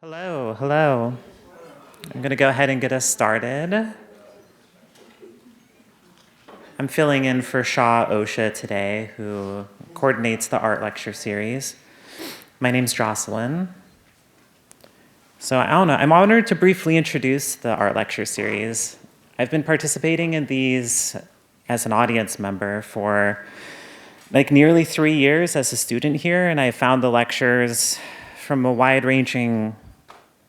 Hello, hello. I'm going to go ahead and get us started. I'm filling in for Shah Osha today, who coordinates the art lecture series. My name's Jocelyn. So I don't know, I'm honored to briefly introduce the art lecture series. I've been participating in these as an audience member for nearly 3 years as a student here, and I found the lectures from a wide-ranging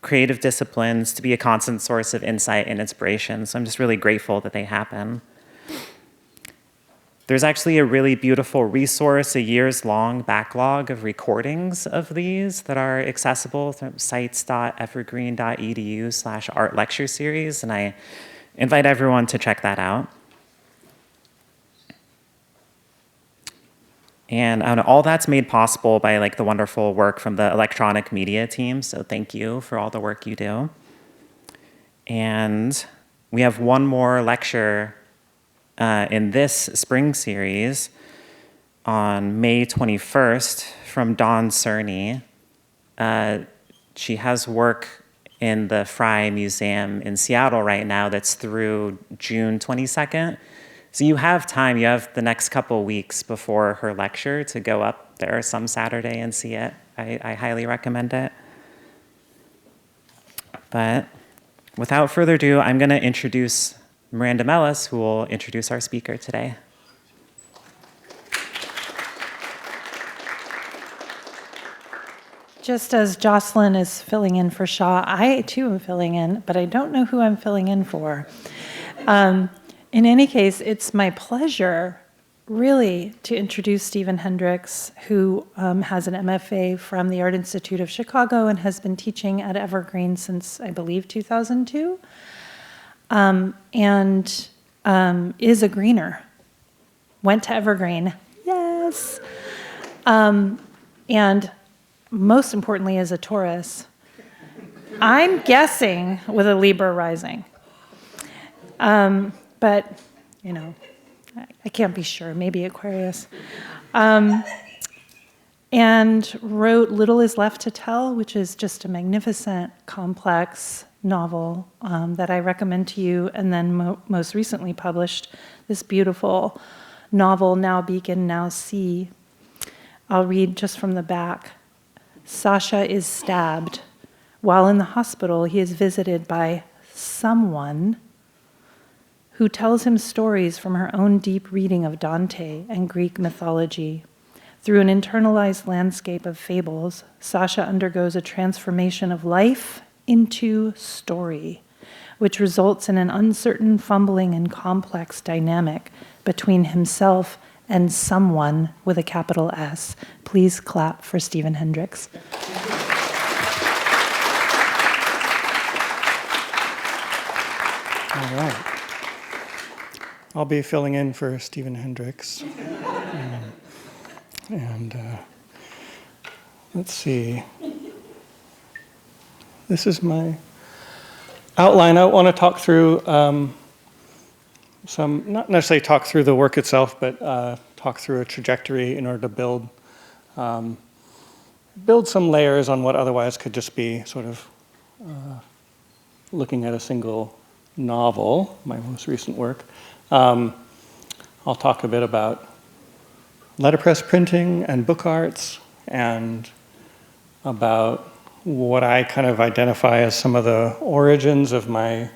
creative disciplines to be a constant source of insight and inspiration. So I'm just really grateful that they happen. There's actually a really beautiful resource, a years-long backlog of recordings of these that are accessible through sites.evergreen.edu/art lecture series, and I invite everyone to check that out. And all that's made possible by the wonderful work from the electronic media team. So thank you for all the work you do. And we have one more lecture in this spring series on May 21st from Dawn Cerny. She has work in the Frye Museum in Seattle right now that's through June 22nd. So you have time, you have the next couple weeks before her lecture to go up there some Saturday and see it. I highly recommend it. But without further ado, I'm going to introduce Miranda Mellis, who will introduce our speaker today. Just as Jocelyn is filling in for Shah, I too am filling in, but I don't know who I'm filling in for. In any case, it's my pleasure, really, to introduce Stephen Hendricks, who has an MFA from the Art Institute of Chicago and has been teaching at Evergreen since, I believe, 2002, and is a greener. Went to Evergreen, yes, and most importantly, is a Taurus. I'm guessing with a Libra rising. But, I can't be sure, maybe Aquarius. And wrote Little Is Left to Tell, which is just a magnificent, complex novel that I recommend to you, and then most recently published this beautiful novel, Now Beacon, Now See. I'll read just from the back. Sasha is stabbed. While in the hospital, he is visited by someone who tells him stories from her own deep reading of Dante and Greek mythology. Through an internalized landscape of fables, Sasha undergoes a transformation of life into story, which results in an uncertain, fumbling, and complex dynamic between himself and someone with a capital S. Please clap for Stephen Hendricks. All right. I'll be filling in for Stephen Hendricks. Let's see. This is my outline. I want to talk through not necessarily talk through the work itself, but talk through a trajectory in order to build some layers on what otherwise could just be sort of looking at a single novel, my most recent work. I'll talk a bit about letterpress printing and book arts, and about what I kind of identify as some of the origins of my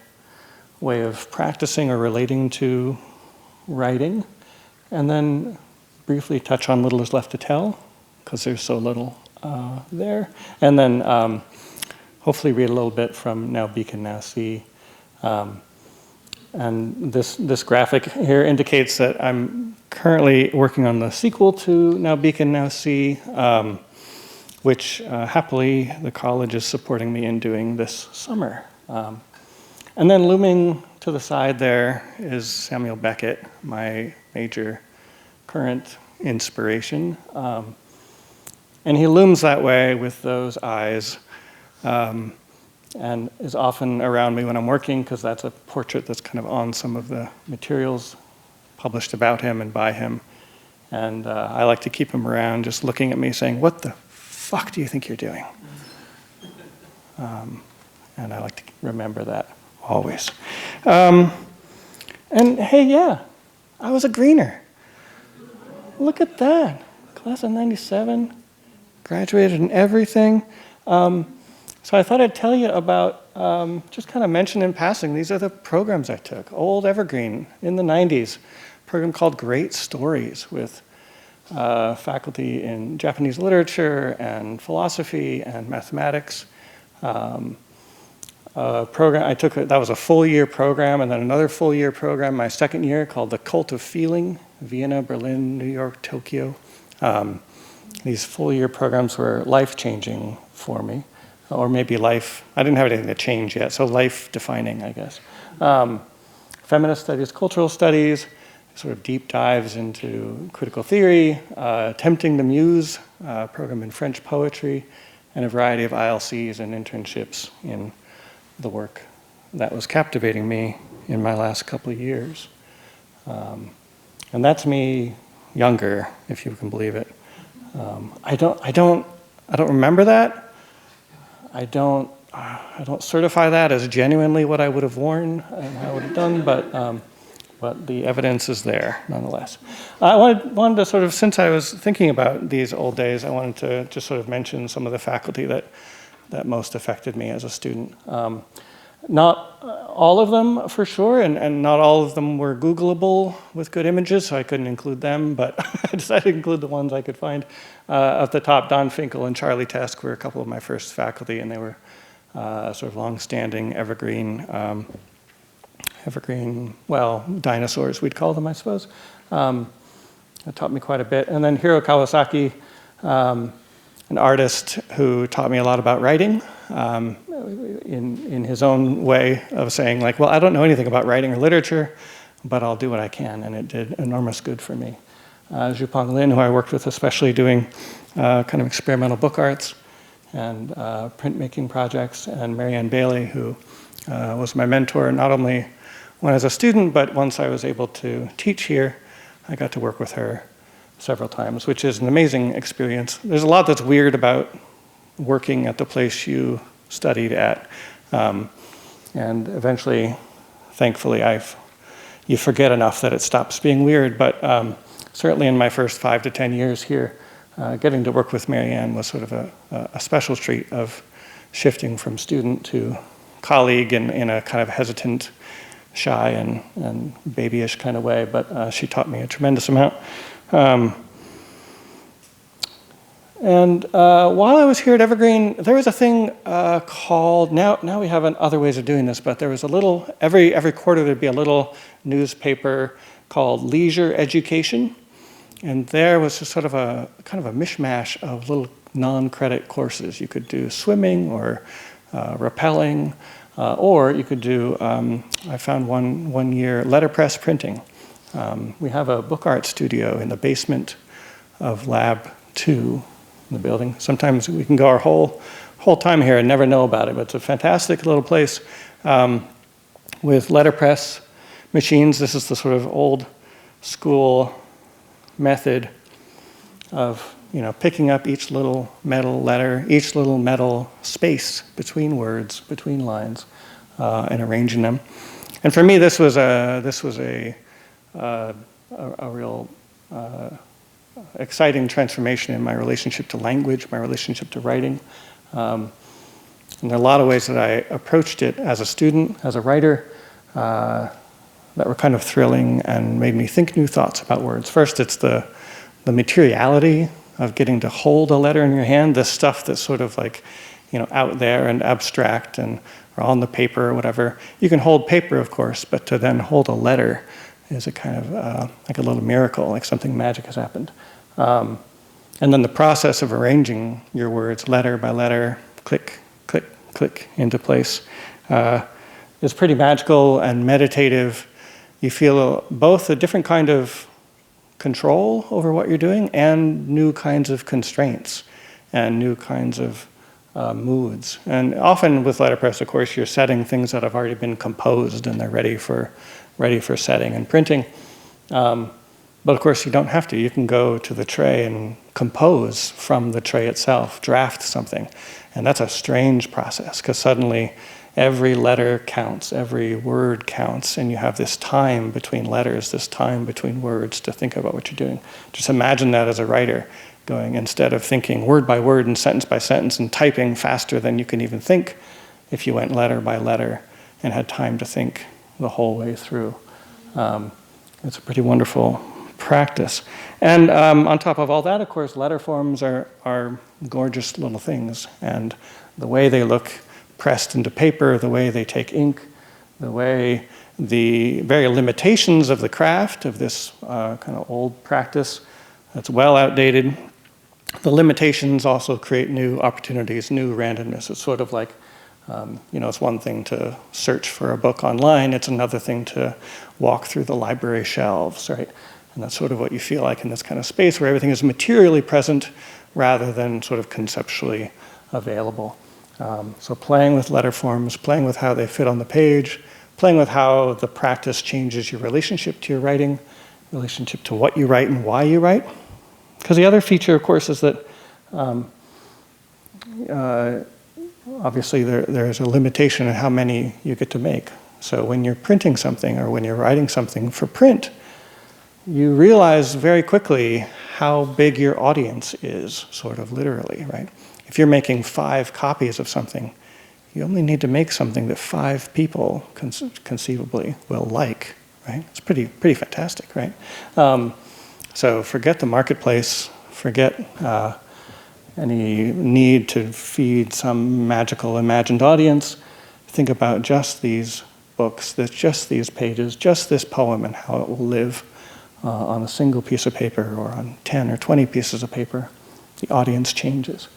way of practicing or relating to writing, and then briefly touch on Little Is Left to Tell, because there's so little there, and then hopefully read a little bit from Now Beacon, Now See. And this graphic here indicates that I'm currently working on the sequel to Now Beacon, Now See, which happily the college is supporting me in doing this summer. And then looming to the side there is Samuel Beckett, my major current inspiration. And he looms that way with those eyes. And is often around me when I'm working, because that's a portrait that's kind of on some of the materials published about him and by him. And I like to keep him around just looking at me saying, "What the fuck do you think you're doing?" And I like to remember that always. And hey, yeah, I was a greener. Look at that. Class of 97, graduated and everything. So I thought I'd tell you about, just kind of mention in passing, these are the programs I took. Old Evergreen in the 90s, a program called Great Stories with faculty in Japanese literature and philosophy and mathematics. Program I took, that was a full-year program, and then another full-year program my second year called The Cult of Feeling, Vienna, Berlin, New York, Tokyo. These full-year programs were life-changing for me, or maybe life, I didn't have anything to change yet, so life-defining, I guess. Feminist studies, cultural studies, sort of deep dives into critical theory, Tempting the Muse, program in French poetry, and a variety of ILCs and internships in the work that was captivating me in my last couple of years. And that's me younger, if you can believe it. I don't remember that. I don't certify that as genuinely what I would have worn and I would have done, but the evidence is there nonetheless. I wanted to sort of, since I was thinking about these old days, I wanted to just sort of mention some of the faculty that most affected me as a student. Not all of them for sure, and not all of them were Googleable with good images, so I couldn't include them, but I decided to include the ones I could find. At the top, Don Finkel and Charlie Tesk were a couple of my first faculty, and they were sort of long-standing evergreen, well, dinosaurs, we'd call them, I suppose. That taught me quite a bit. And then Hiro Kawasaki, an artist who taught me a lot about writing, in his own way of saying, like, well, I don't know anything about writing or literature, but I'll do what I can, and it did enormous good for me. Zhupong Lin, who I worked with, especially doing kind of experimental book arts and printmaking projects, and Marianne Bailey, who was my mentor, not only when I was a student, but once I was able to teach here, I got to work with her several times, which is an amazing experience. There's a lot that's weird about working at the place you studied at. And eventually, thankfully, you forget enough that it stops being weird, but certainly in my first 5 to 10 years here, getting to work with Marianne was sort of a special treat of shifting from student to colleague in a kind of hesitant, shy and babyish kind of way, but she taught me a tremendous amount. And while I was here at Evergreen, there was a thing called, now we have other ways of doing this, but there was a little, every quarter there'd be a little newspaper called Leisure Education. And there was just sort of a kind of a mishmash of little non-credit courses. You could do swimming or rappelling, or you could do, I found one year, letterpress printing. We have a book art studio in the basement of Lab 2 in the building. Sometimes we can go our whole time here and never know about it, but it's a fantastic little place with letterpress machines. This is the sort of old school method of picking up each little metal letter, each little metal space between words, between lines, and arranging them. And for me, this was a real exciting transformation in my relationship to language, my relationship to writing. And there are a lot of ways that I approached it as a student, as a writer, that were kind of thrilling and made me think new thoughts about words. First, it's the materiality of getting to hold a letter in your hand, this stuff that's sort of like, out there and abstract and or on the paper or whatever. You can hold paper, of course, but to then hold a letter is a kind of like a little miracle, like something magic has happened. And then the process of arranging your words letter by letter, click, click, click into place is pretty magical and meditative. You feel both a different kind of control over what you're doing and new kinds of constraints and new kinds of moods. And often with letterpress, of course, you're setting things that have already been composed and they're ready for setting and printing. But of course, you don't have to. You can go to the tray and compose from the tray itself, draft something. And that's a strange process, because suddenly every letter counts, every word counts, and you have this time between letters, this time between words to think about what you're doing. Just imagine that as a writer, going, instead of thinking word by word and sentence by sentence and typing faster than you can even think, if you went letter by letter and had time to think the whole way through. It's a pretty wonderful practice. And on top of all that, of course, letter forms are gorgeous little things. And the way they look pressed into paper, the way they take ink, the way the very limitations of the craft of this kind of old practice that's well outdated, the limitations also create new opportunities, new randomness. It's sort of like, it's one thing to search for a book online, it's another thing to walk through the library shelves, right? And that's sort of what you feel like in this kind of space where everything is materially present rather than sort of conceptually available. So playing with letter forms, playing with how they fit on the page, playing with how the practice changes your relationship to your writing, relationship to what you write and why you write. Because the other feature, of course, is that obviously there's a limitation on how many you get to make. So when you're printing something or when you're writing something for print, you realize very quickly how big your audience is, sort of literally, right? If you're making 5 copies of something, you only need to make something that 5 people conceivably will like, right? It's pretty fantastic, right? So forget the marketplace, forget any need to feed some magical imagined audience. Think about just these books, just these pages, just this poem and how it will live on a single piece of paper or on 10 or 20 pieces of paper. The audience changes.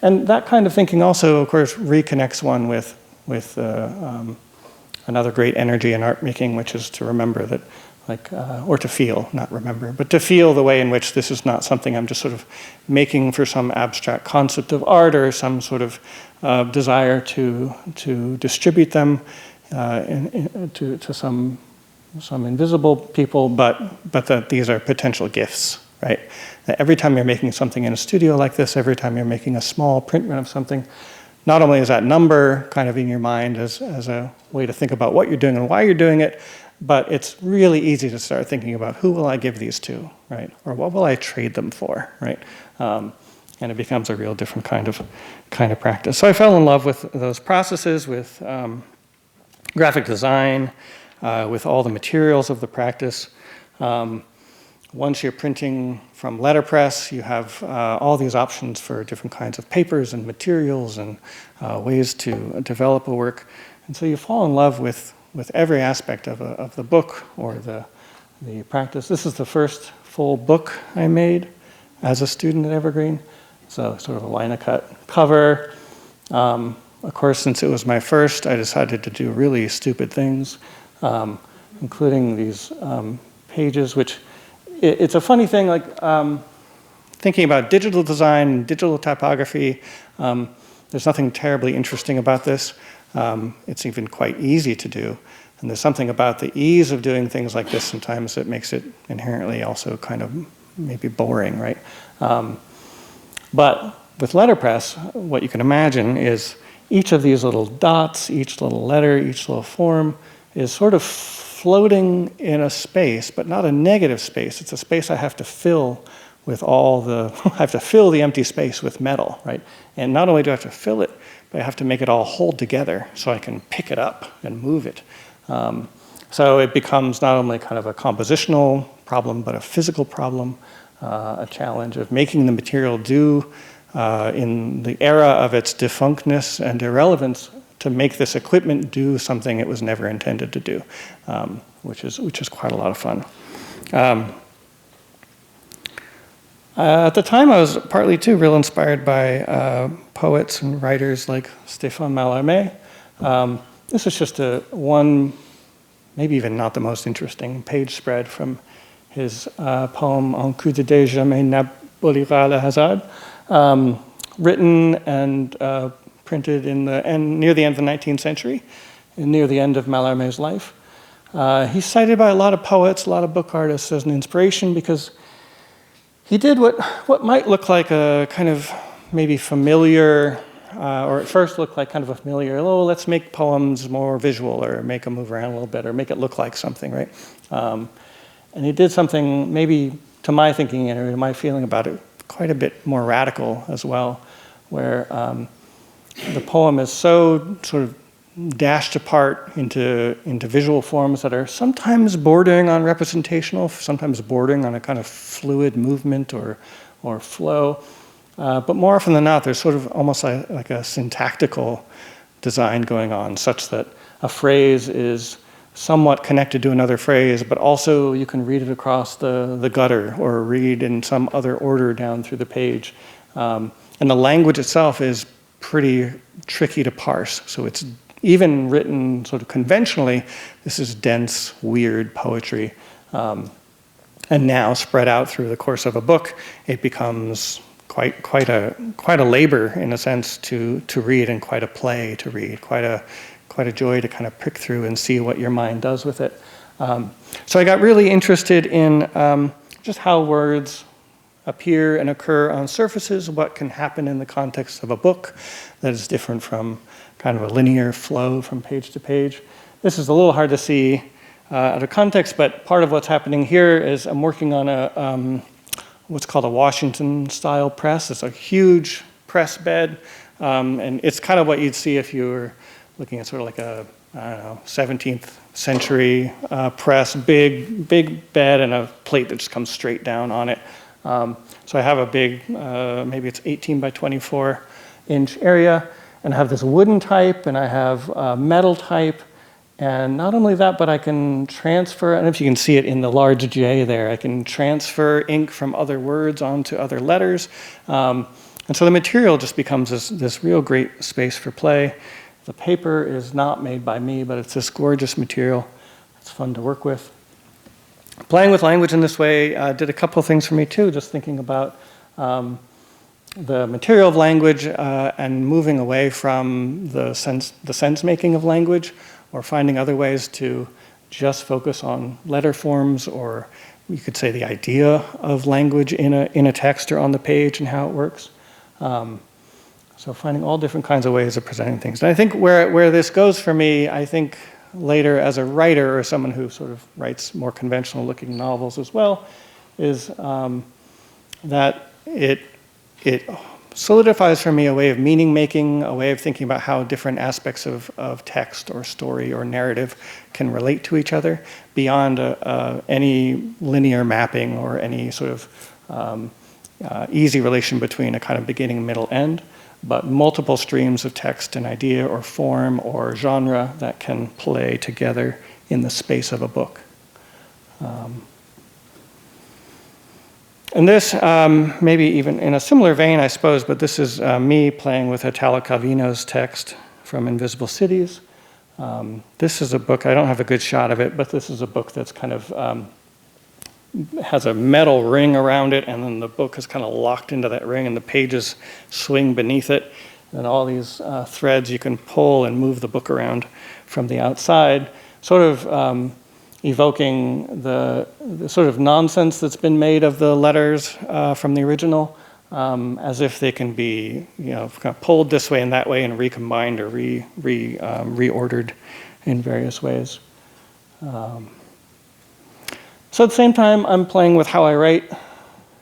And that kind of thinking also, of course, reconnects one with another great energy in art making, which is to remember that, or to feel, not remember, but to feel the way in which this is not something I'm just sort of making for some abstract concept of art or some sort of desire to distribute them to some invisible people, but that these are potential gifts, right? That every time you're making something in a studio like this, every time you're making a small print run of something, not only is that number kind of in your mind as a way to think about what you're doing and why you're doing it, but it's really easy to start thinking about who will I give these to, right? Or what will I trade them for, right? And it becomes a real different kind of practice. So I fell in love with those processes, with graphic design, with all the materials of the practice. Once you're printing from letterpress, you have all these options for different kinds of papers and materials and ways to develop a work. And so you fall in love with every aspect of the book or the practice. This is the first full book I made as a student at Evergreen. So sort of a line-cut cover. Of course, since it was my first, I decided to do really stupid things, including these pages, which it's a funny thing, like thinking about digital design, digital typography. There's nothing terribly interesting about this. It's even quite easy to do. And there's something about the ease of doing things like this sometimes that makes it inherently also kind of maybe boring, right? But with letterpress, what you can imagine is each of these little dots, each little letter, each little form is sort of floating in a space, but not a negative space. It's a space I have to fill with I have to fill the empty space with metal, right? And not only do I have to fill it, but I have to make it all hold together so I can pick it up and move it. So it becomes not only kind of a compositional problem, but a physical problem, a challenge of making the material do, in the era of its defunctness and irrelevance, to make this equipment do something it was never intended to do, which is quite a lot of fun. At the time, I was partly too real inspired by poets and writers like Stéphane Mallarmé. This is just one, maybe even not the most interesting page spread from his poem Un coup de dé jamais n'abolira le hasard, written and printed near the end of the 19th century, and near the end of Mallarmé's life. He's cited by a lot of poets, a lot of book artists as an inspiration because he did what might look like a kind of maybe familiar, or at first look like kind of a familiar, oh, let's make poems more visual, or make them move around a little bit, or make it look like something, right? And he did something, maybe to my thinking and to my feeling about it, quite a bit more radical as well, where the poem is so sort of dashed apart into visual forms that are sometimes bordering on representational, sometimes bordering on a kind of fluid movement or flow. But more often than not, there's sort of almost like a syntactical design going on, such that a phrase is somewhat connected to another phrase, but also you can read it across the gutter or read in some other order down through the page. And the language itself is pretty tricky to parse. So it's even written sort of conventionally, this is dense, weird poetry. And now spread out through the course of a book, it becomes quite a labor in a sense to read, and quite a play to read, quite a joy to kind of pick through and see what your mind does with it. So I got really interested in just how words appear and occur on surfaces, what can happen in the context of a book that is different from kind of a linear flow from page to page. This is a little hard to see out of context, but part of what's happening here is I'm working on a what's called a Washington-style press. It's a huge press bed, and it's kind of what you'd see if you were looking at sort of like a, I don't know, 17th century press, big bed and a plate that just comes straight down on it. So I have a big, maybe it's 18 by 24 inch area, and I have this wooden type, and I have metal type, and not only that, but I can transfer, I don't know if you can see it in the large J there, I can transfer ink from other words onto other letters. And so the material just becomes this real great space for play. The paper is not made by me, but it's this gorgeous material. It's fun to work with. Playing with language in this way did a couple of things for me too, just thinking about the material of language and moving away from the sense making of language, or finding other ways to just focus on letter forms, or you could say the idea of language in a text or on the page and how it works. So finding all different kinds of ways of presenting things. And I think where this goes for me, I think later as a writer or someone who sort of writes more conventional looking novels as well, is that it solidifies for me a way of meaning making, a way of thinking about how different aspects of text or story or narrative can relate to each other beyond any linear mapping or any sort of easy relation between a kind of beginning, middle, end, but multiple streams of text and idea or form or genre that can play together in the space of a book. And this, maybe even in a similar vein, I suppose, but this is me playing with Italo Calvino's text from Invisible Cities. This is a book, I don't have a good shot of it, but this is a book that's kind of has a metal ring around it, and then the book is kind of locked into that ring, and the pages swing beneath it. And all these threads you can pull and move the book around from the outside, sort of evoking the sort of nonsense that's been made of the letters from the original, as if they can be, kind of pulled this way and that way and recombined or reordered in various ways. So at the same time, I'm playing with how I write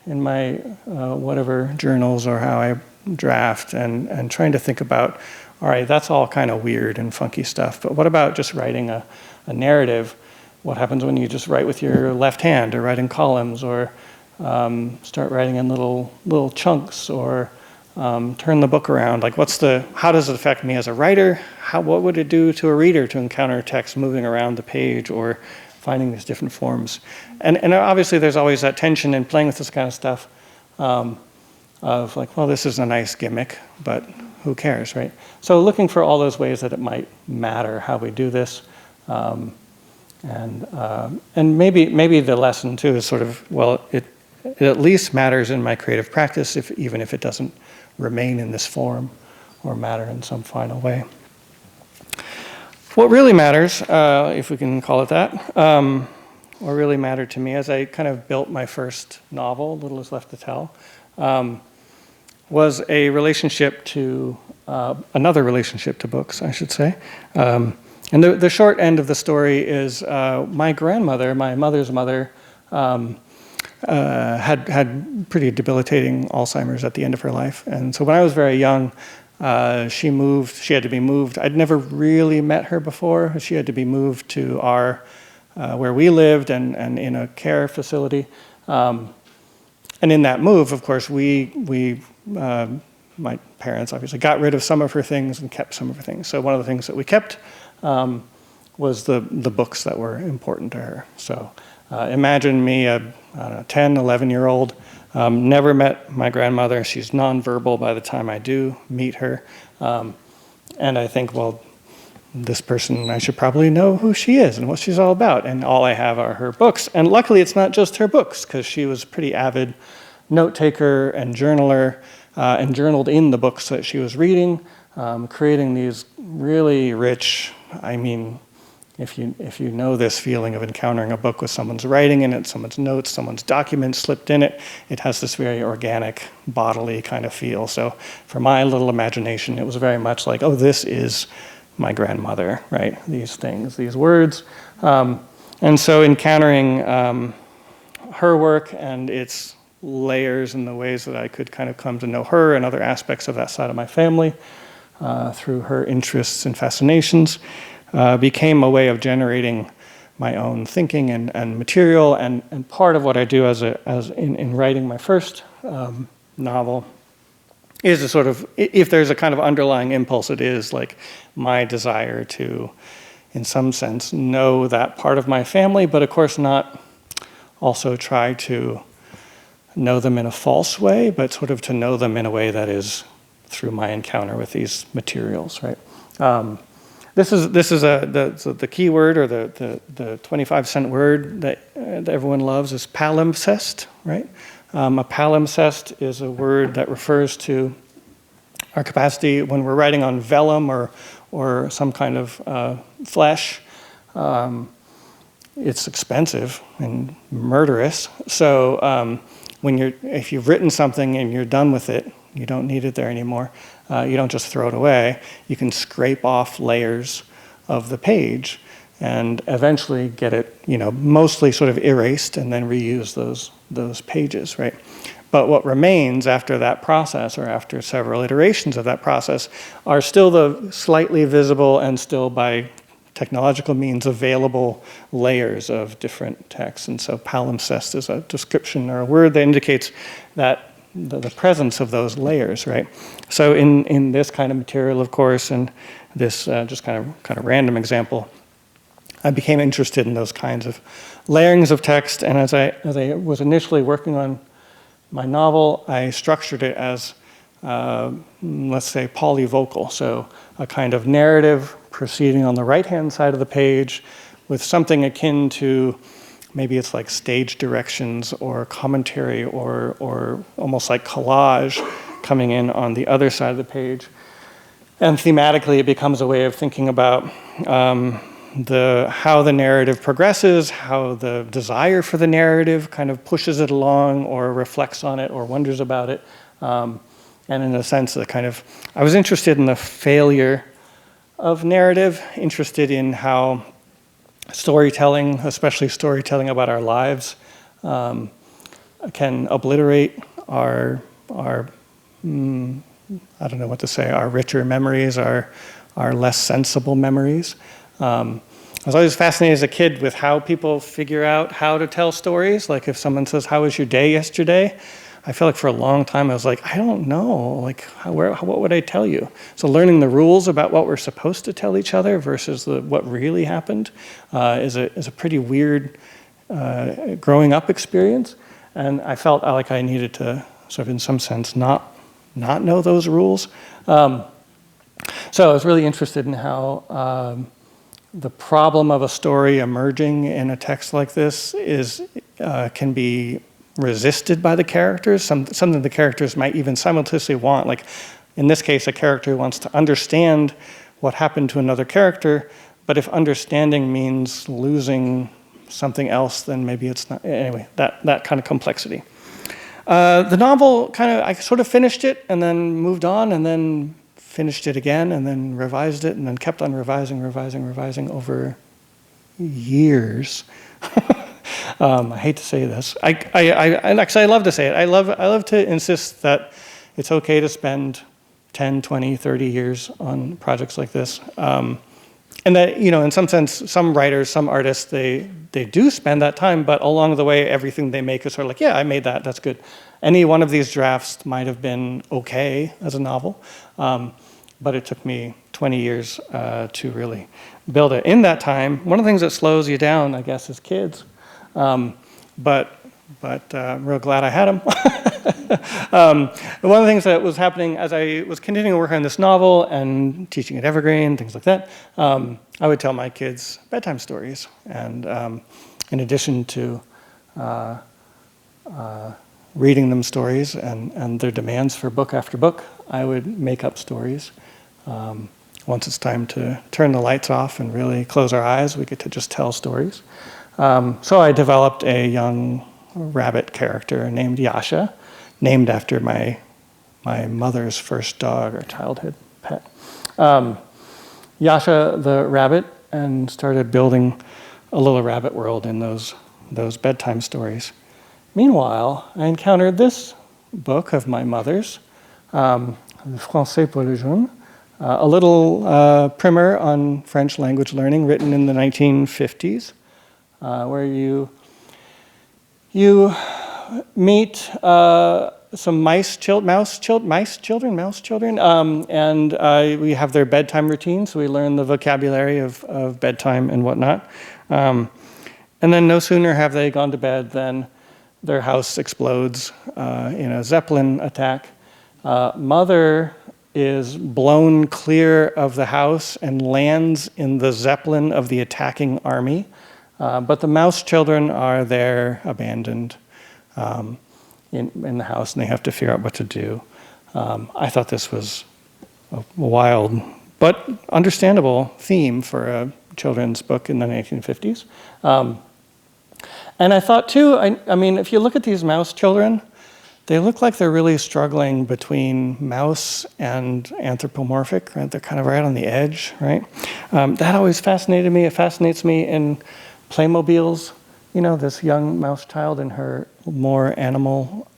in my whatever journals or how I draft, and trying to think about, all right, that's all kind of weird and funky stuff, but what about just writing a narrative? What happens when you just write with your left hand, or write in columns, or start writing in little chunks, or turn the book around? Like, how does it affect me as a writer? What would it do to a reader to encounter text moving around the page or finding these different forms? And obviously there's always that tension in playing with this kind of stuff of like, well, this is a nice gimmick, but who cares, right? So looking for all those ways that it might matter how we do this. And maybe the lesson too is sort of, well, it at least matters in my creative practice, even if it doesn't remain in this form or matter in some final way. What really matters, if we can call it that, really mattered to me as I kind of built my first novel, Little Is Left to Tell, was a relationship to, another relationship to books, I should say. And the short end of the story is my grandmother, my mother's mother, had pretty debilitating Alzheimer's at the end of her life. And so when I was very young, she had to be moved. I'd never really met her before. She had to be moved to where we lived and in a care facility. And in that move, of course, my parents obviously got rid of some of her things and kept some of her things. So one of the things that we kept was the books that were important to her. So imagine me, a 10, 11-year-old, never met my grandmother. She's nonverbal by the time I do meet her. And I think, well, this person, I should probably know who she is and what she's all about. And all I have are her books. And luckily, it's not just her books, because she was a pretty avid note-taker and journaler, and journaled in the books that she was reading, creating these really rich, I mean, if you know this feeling of encountering a book with someone's writing in it, someone's notes, someone's documents slipped in it, it has this very organic, bodily kind of feel. So for my little imagination, it was very much like, oh, this is my grandmother, right? These things, these words. And so encountering her work and its layers and the ways that I could kind of come to know her and other aspects of that side of my family through her interests and fascinations became a way of generating my own thinking and material. And part of what I do in writing my first novel is a sort of, if there's a kind of underlying impulse, it is like my desire to, in some sense, know that part of my family, but of course not also try to know them in a false way, but sort of to know them in a way that is through my encounter with these materials, right? This is the key word, or the 25-cent word that everyone loves is palimpsest, right? A palimpsest is a word that refers to our capacity when we're writing on vellum or some kind of flesh. It's expensive and murderous. So if you've written something and you're done with it, you don't need it there anymore. You don't just throw it away. You can scrape off layers of the page and eventually get it, mostly sort of erased and then reuse those pages, right? But what remains after that process, or after several iterations of that process, are still the slightly visible and still by technological means available layers of different texts. And so palimpsest is a description or a word that indicates that the presence of those layers, right? So in this kind of material, of course, and this just kind of random example, I became interested in those kinds of layerings of text. And as I was initially working on my novel, I structured it as, let's say, polyvocal. So a kind of narrative proceeding on the right-hand side of the page with something akin to, maybe it's like stage directions or commentary or almost like collage coming in on the other side of the page. And thematically, it becomes a way of thinking about how the narrative progresses, how the desire for the narrative kind of pushes it along or reflects on it or wonders about it. And in a sense, I was interested in the failure of narrative, interested in how storytelling, especially storytelling about our lives, can obliterate our I don't know what to say, our richer memories, our less sensible memories. I was always fascinated as a kid with how people figure out how to tell stories. Like if someone says, "How was your day yesterday?" I feel like for a long time I was like, I don't know, like what would I tell you? So learning the rules about what we're supposed to tell each other versus what really happened is a pretty weird growing up experience. And I felt like I needed to sort of in some sense not know those rules. So I was really interested in how the problem of a story emerging in a text like this can be resisted by the characters, something the characters might even simultaneously want. Like in this case, a character wants to understand what happened to another character, but if understanding means losing something else, then maybe it's not. Anyway, that kind of complexity. The novel I sort of finished it and then moved on and then finished it again and then revised it and then kept on revising over years. I hate to say this. And actually, I love to say it. I love to insist that it's okay to spend 10, 20, 30 years on projects like this. And that, in some sense, some writers, some artists, they do spend that time, but along the way, everything they make is sort of like, yeah, I made that, that's good. Any one of these drafts might have been okay as a novel, but it took me 20 years to really build it. In that time, one of the things that slows you down, I guess, is kids. But I'm real glad I had them. One of the things that was happening as I was continuing to work on this novel and teaching at Evergreen, things like that, I would tell my kids bedtime stories. And in addition to reading them stories and their demands for book after book, I would make up stories. Once it's time to turn the lights off and really close our eyes, we get to just tell stories. So I developed a young rabbit character named Yasha, named after my mother's first dog or childhood pet. Yasha the rabbit, and started building a little rabbit world in those bedtime stories. Meanwhile, I encountered this book of my mother's, Français pour les jeunes, a little primer on French language learning written in the 1950s, where you meet some mouse children, and we have their bedtime routine, so we learn the vocabulary of bedtime and whatnot. And then no sooner have they gone to bed than their house explodes in a Zeppelin attack. Mother is blown clear of the house and lands in the Zeppelin of the attacking army. But the mouse children are there, abandoned in the house, and they have to figure out what to do. I thought this was a wild but understandable theme for a children's book in the 1950s. And I thought, too, I mean, if you look at these mouse children, they look like they're really struggling between mouse and anthropomorphic, right? They're kind of right on the edge, right? That always fascinated me. It fascinates me in Playmobiles, this young mouse child and her more animal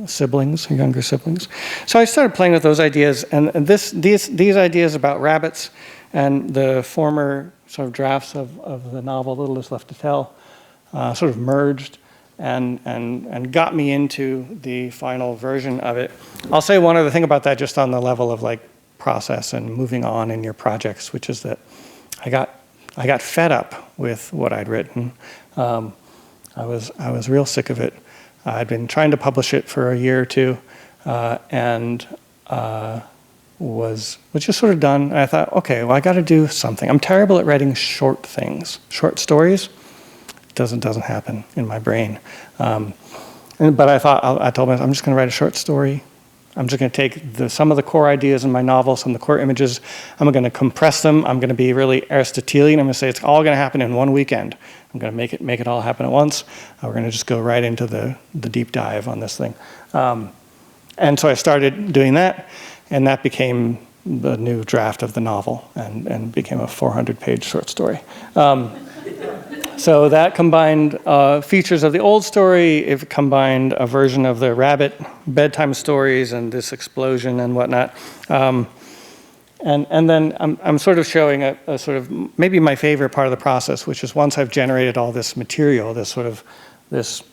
siblings, her younger siblings. So I started playing with those ideas, and these ideas about rabbits and the former sort of drafts of the novel Little Is Left to Tell sort of merged and got me into the final version of it. I'll say one other thing about that, just on the level of like process and moving on in your projects, which is that I got fed up with what I'd written. I was real sick of it. I'd been trying to publish it for a year or two, and was just sort of done. And I thought, okay, well, I got to do something. I'm terrible at writing short things, short stories. Doesn't happen in my brain. But I told myself, I'm just going to write a short story. I'm just going to take some of the core ideas in my novel, some of the core images. I'm going to compress them. I'm going to be really Aristotelian. I'm going to say it's all going to happen in one weekend. I'm going to make it all happen at once. We're going to just go right into the deep dive on this thing. And so I started doing that, and that became the new draft of the novel and became a 400-page short story. So that combined features of the old story. It combined a version of the rabbit bedtime stories and this explosion and whatnot. And then I'm sort of showing a sort of maybe my favorite part of the process, which is once I've generated all this material, this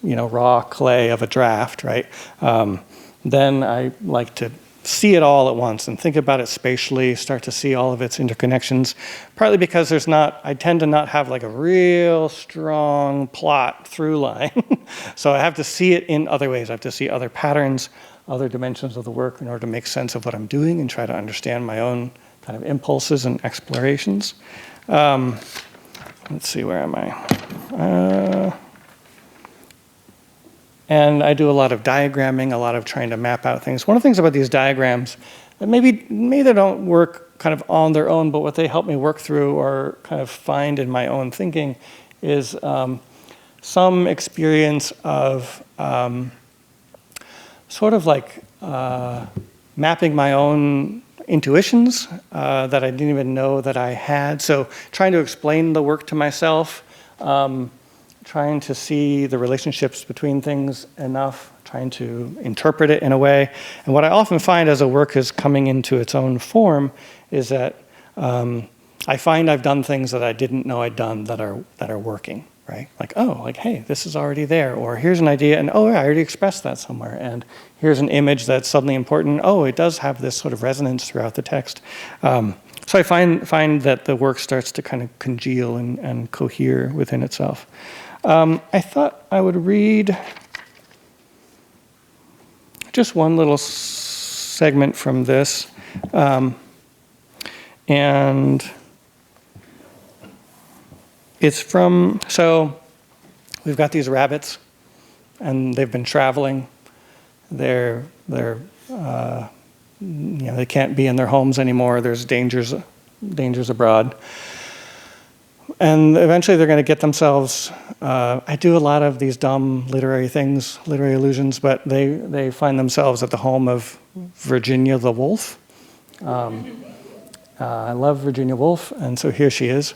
raw clay of a draft, right? Then I like to see it all at once and think about it spatially, start to see all of its interconnections, partly because I tend to not have like a real strong plot through line. So I have to see it in other ways. I have to see other patterns, other dimensions of the work in order to make sense of what I'm doing and try to understand my own kind of impulses and explorations. Let's see, where am I? And I do a lot of diagramming, a lot of trying to map out things. One of the things about these diagrams, that maybe they don't work kind of on their own, but what they help me work through or kind of find in my own thinking is some experience of sort of like mapping my own intuitions that I didn't even know that I had. So trying to explain the work to myself, trying to see the relationships between things enough, trying to interpret it in a way. And what I often find as a work is coming into its own form is that I find I've done things that I didn't know I'd done that are working, right? Like, oh, like, hey, this is already there. Or here's an idea, and oh, yeah, I already expressed that somewhere. And here's an image that's suddenly important. Oh, it does have this sort of resonance throughout the text. So I find that the work starts to kind of congeal and cohere within itself. I thought I would read just one little segment from this. And it's from, so we've got these rabbits, and they've been traveling. They're they can't be in their homes anymore. There's dangers abroad. And eventually they're going to get themselves, I do a lot of these dumb literary things, literary allusions, but they find themselves at the home of Virginia the Wolf. I love Virginia Woolf, and so here she is.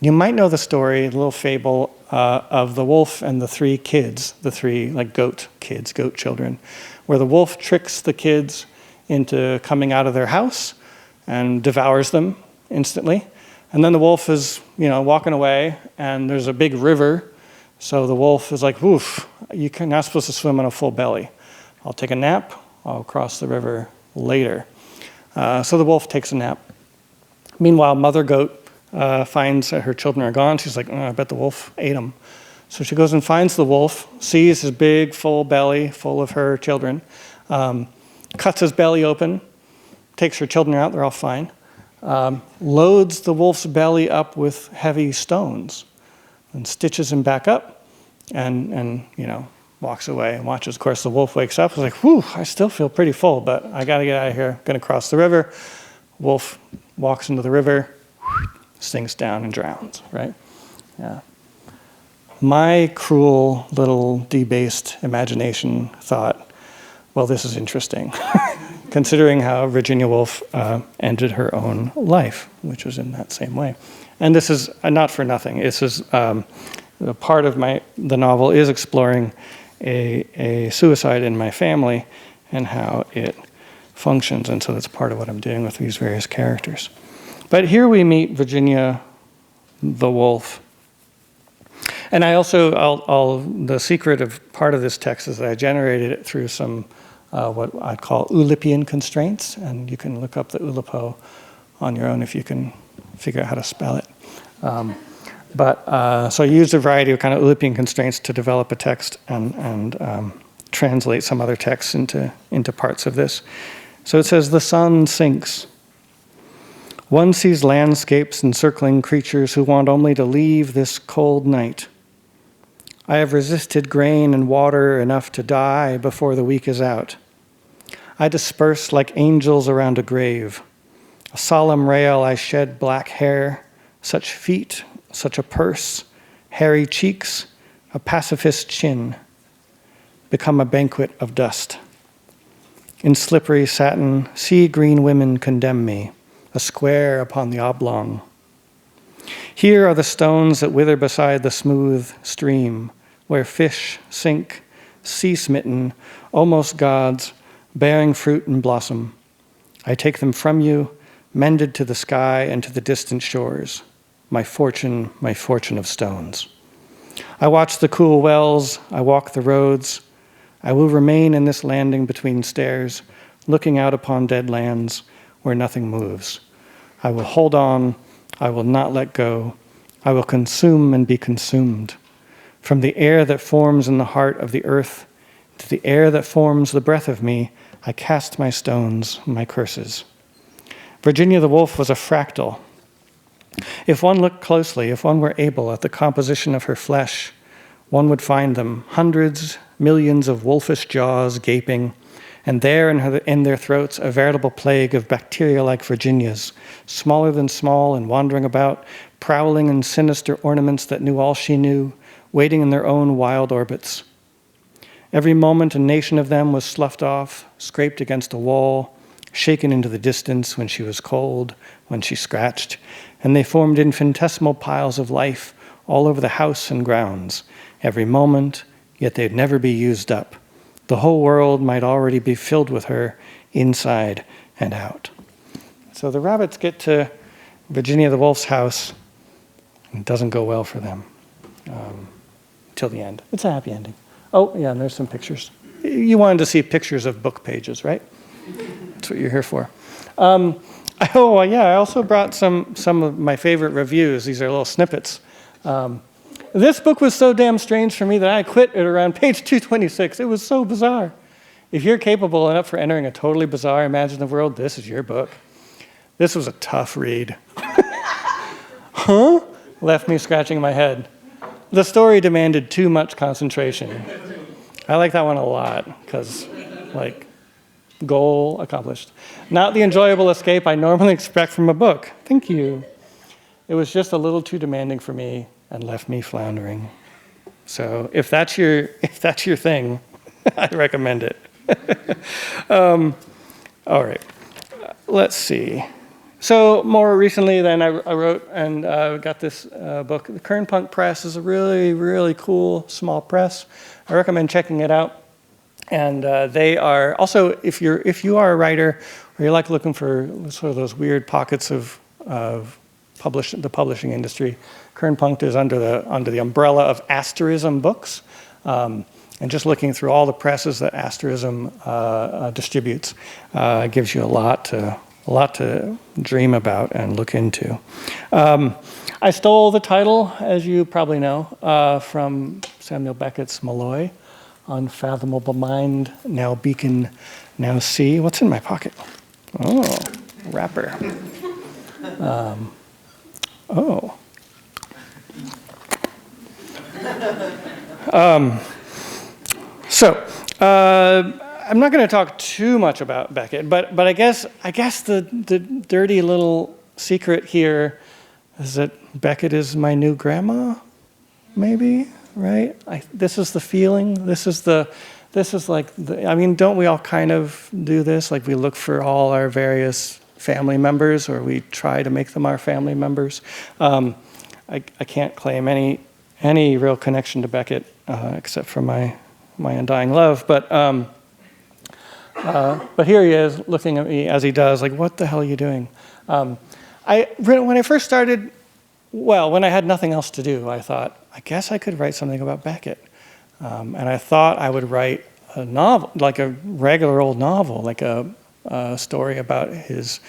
You might know the story, the little fable of the wolf and the three kids, the three like goat children, where the wolf tricks the kids into coming out of their house and devours them instantly. And then the wolf is, walking away, and there's a big river. So the wolf is like, "Oof, you're not supposed to swim on a full belly. I'll take a nap. I'll cross the river later." So the wolf takes a nap. Meanwhile, mother goat finds that her children are gone. She's like, "Oh, I bet the wolf ate them." So she goes and finds the wolf, sees his big, full belly full of her children, cuts his belly open, takes her children out. They're all fine. Loads the wolf's belly up with heavy stones and stitches him back up and walks away and watches. Of course, the wolf wakes up. He's like, "Whew, I still feel pretty full, but I got to get out of here. Going to cross the river." Wolf walks into the river, sinks down and drowns, right? Yeah. My cruel little debased imagination thought, well, this is interesting, considering how Virginia Woolf ended her own life, which was in that same way. And this is not for nothing. This is part of the novel is exploring a suicide in my family and how it functions, and so that's part of what I'm doing with these various characters. But here we meet Virginia the Wolf. And I also, the secret of part of this text is that I generated it through some what I'd call Olympian constraints, and you can look up the Oulipo on your own if you can figure out how to spell it. So I used a variety of kind of Olympian constraints to develop a text and translate some other texts into parts of this. So it says, "The sun sinks. One sees landscapes encircling creatures who want only to leave this cold night. I have resisted grain and water enough to die before the week is out. I disperse like angels around a grave. A solemn rail I shed black hair, such feet, such a purse, hairy cheeks, a pacifist chin, become a banquet of dust. In slippery satin, sea green women condemn me, a square upon the oblong. Here are the stones that wither beside the smooth stream, where fish sink, sea-smitten, almost gods, bearing fruit and blossom. I take them from you, mended to the sky and to the distant shores. My fortune of stones. I watch the cool wells, I walk the roads. I will remain in this landing between stairs, looking out upon dead lands where nothing moves. I will hold on, I will not let go. I will consume and be consumed. From the air that forms in the heart of the earth to the air that forms the breath of me, I cast my stones, my curses. Virginia the Wolf was a fractal. If one looked closely, if one were able at the composition of her flesh, one would find them, hundreds, millions of wolfish jaws gaping, and there in their throats a veritable plague of bacteria-like Virginias, smaller than small and wandering about, prowling in sinister ornaments that knew all she knew, waiting in their own wild orbits. Every moment a nation of them was sloughed off, scraped against a wall, shaken into the distance when she was cold, when she scratched, and they formed infinitesimal piles of life all over the house and grounds, every moment, yet they'd never be used up. The whole world might already be filled with her, inside and out. So the rabbits get to Virginia the Wolf's house, and it doesn't go well for them till the end. It's a happy ending. Oh, yeah, and there's some pictures. You wanted to see pictures of book pages, right? That's what you're here for. I also brought some of my favorite reviews. These are little snippets. This book was so damn strange for me that I quit at around page 226. It was so bizarre. If you're capable and up for entering a totally bizarre, imaginative world, this is your book. This was a tough read. Huh? Left me scratching my head. The story demanded too much concentration. I like that one a lot, because, goal accomplished. Not the enjoyable escape I normally expect from a book. Thank you. It was just a little too demanding for me and left me floundering. So if that's your thing, I recommend it. All right. Let's see. So more recently, then I wrote and got this book. The Kern Punk Press is a really, really cool small press. I recommend checking it out. And they are also, if you are a writer or you like looking for sort of those weird pockets of the publishing industry, Kern Punk is under the umbrella of Asterism Books. And just looking through all the presses that Asterism distributes gives you a lot to dream about and look into. I stole the title, as you probably know, from Samuel Beckett's Molloy, Unfathomable Mind, Now Beacon, Now See. What's in my pocket? Oh, wrapper. I'm not going to talk too much about Beckett, but I guess the dirty little secret here is that Beckett is my new grandma, maybe, right? This is the feeling. Don't we all kind of do this? Like, we look for all our various family members, or we try to make them our family members. I can't claim any real connection to Beckett except for my undying love, but here he is looking at me as he does, like, what the hell are you doing? When I first started, when I had nothing else to do, I thought, I guess I could write something about Beckett. And I thought I would write a novel, like a regular old novel, like a story about his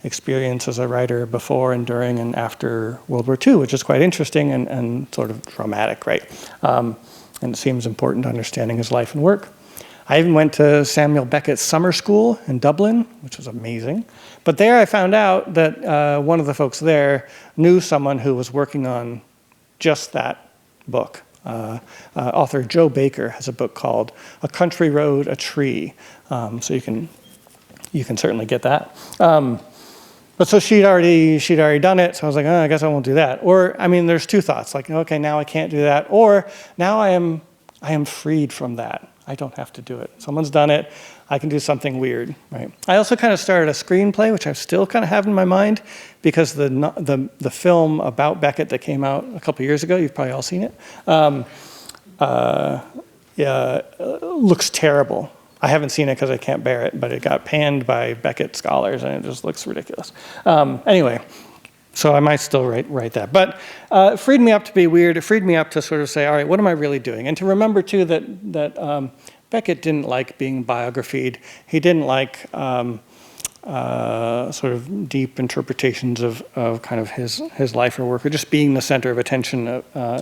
experience as a writer before and during and after World War II, which is quite interesting and sort of dramatic, right? And it seems important to understanding his life and work. I even went to Samuel Beckett's summer school in Dublin, which was amazing. But there I found out that one of the folks there knew someone who was working on just that book. Author Joe Baker has a book called A Country Road, a Tree. So you can certainly get that. But so she'd already done it, so I was like, oh, I guess I won't do that. Or, there's two thoughts, like, okay, now I can't do that. Or, now I am freed from that. I don't have to do it. Someone's done it. I can do something weird, right? I also kind of started a screenplay, which I still kind of have in my mind, because the film about Beckett that came out a couple years ago, you've probably all seen it, looks terrible. I haven't seen it because I can't bear it, but it got panned by Beckett scholars, and it just looks ridiculous. Anyway, so I might still write that. But it freed me up to be weird. It freed me up to sort of say, all right, what am I really doing? And to remember, too, that Beckett didn't like being biographied. He didn't like sort of deep interpretations of kind of his life or work, or just being the center of attention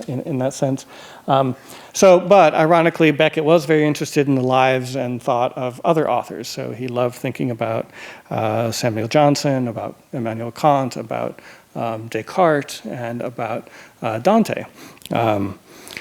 in that sense. But ironically, Beckett was very interested in the lives and thought of other authors. So he loved thinking about Samuel Johnson, about Immanuel Kant, about Descartes and about Dante.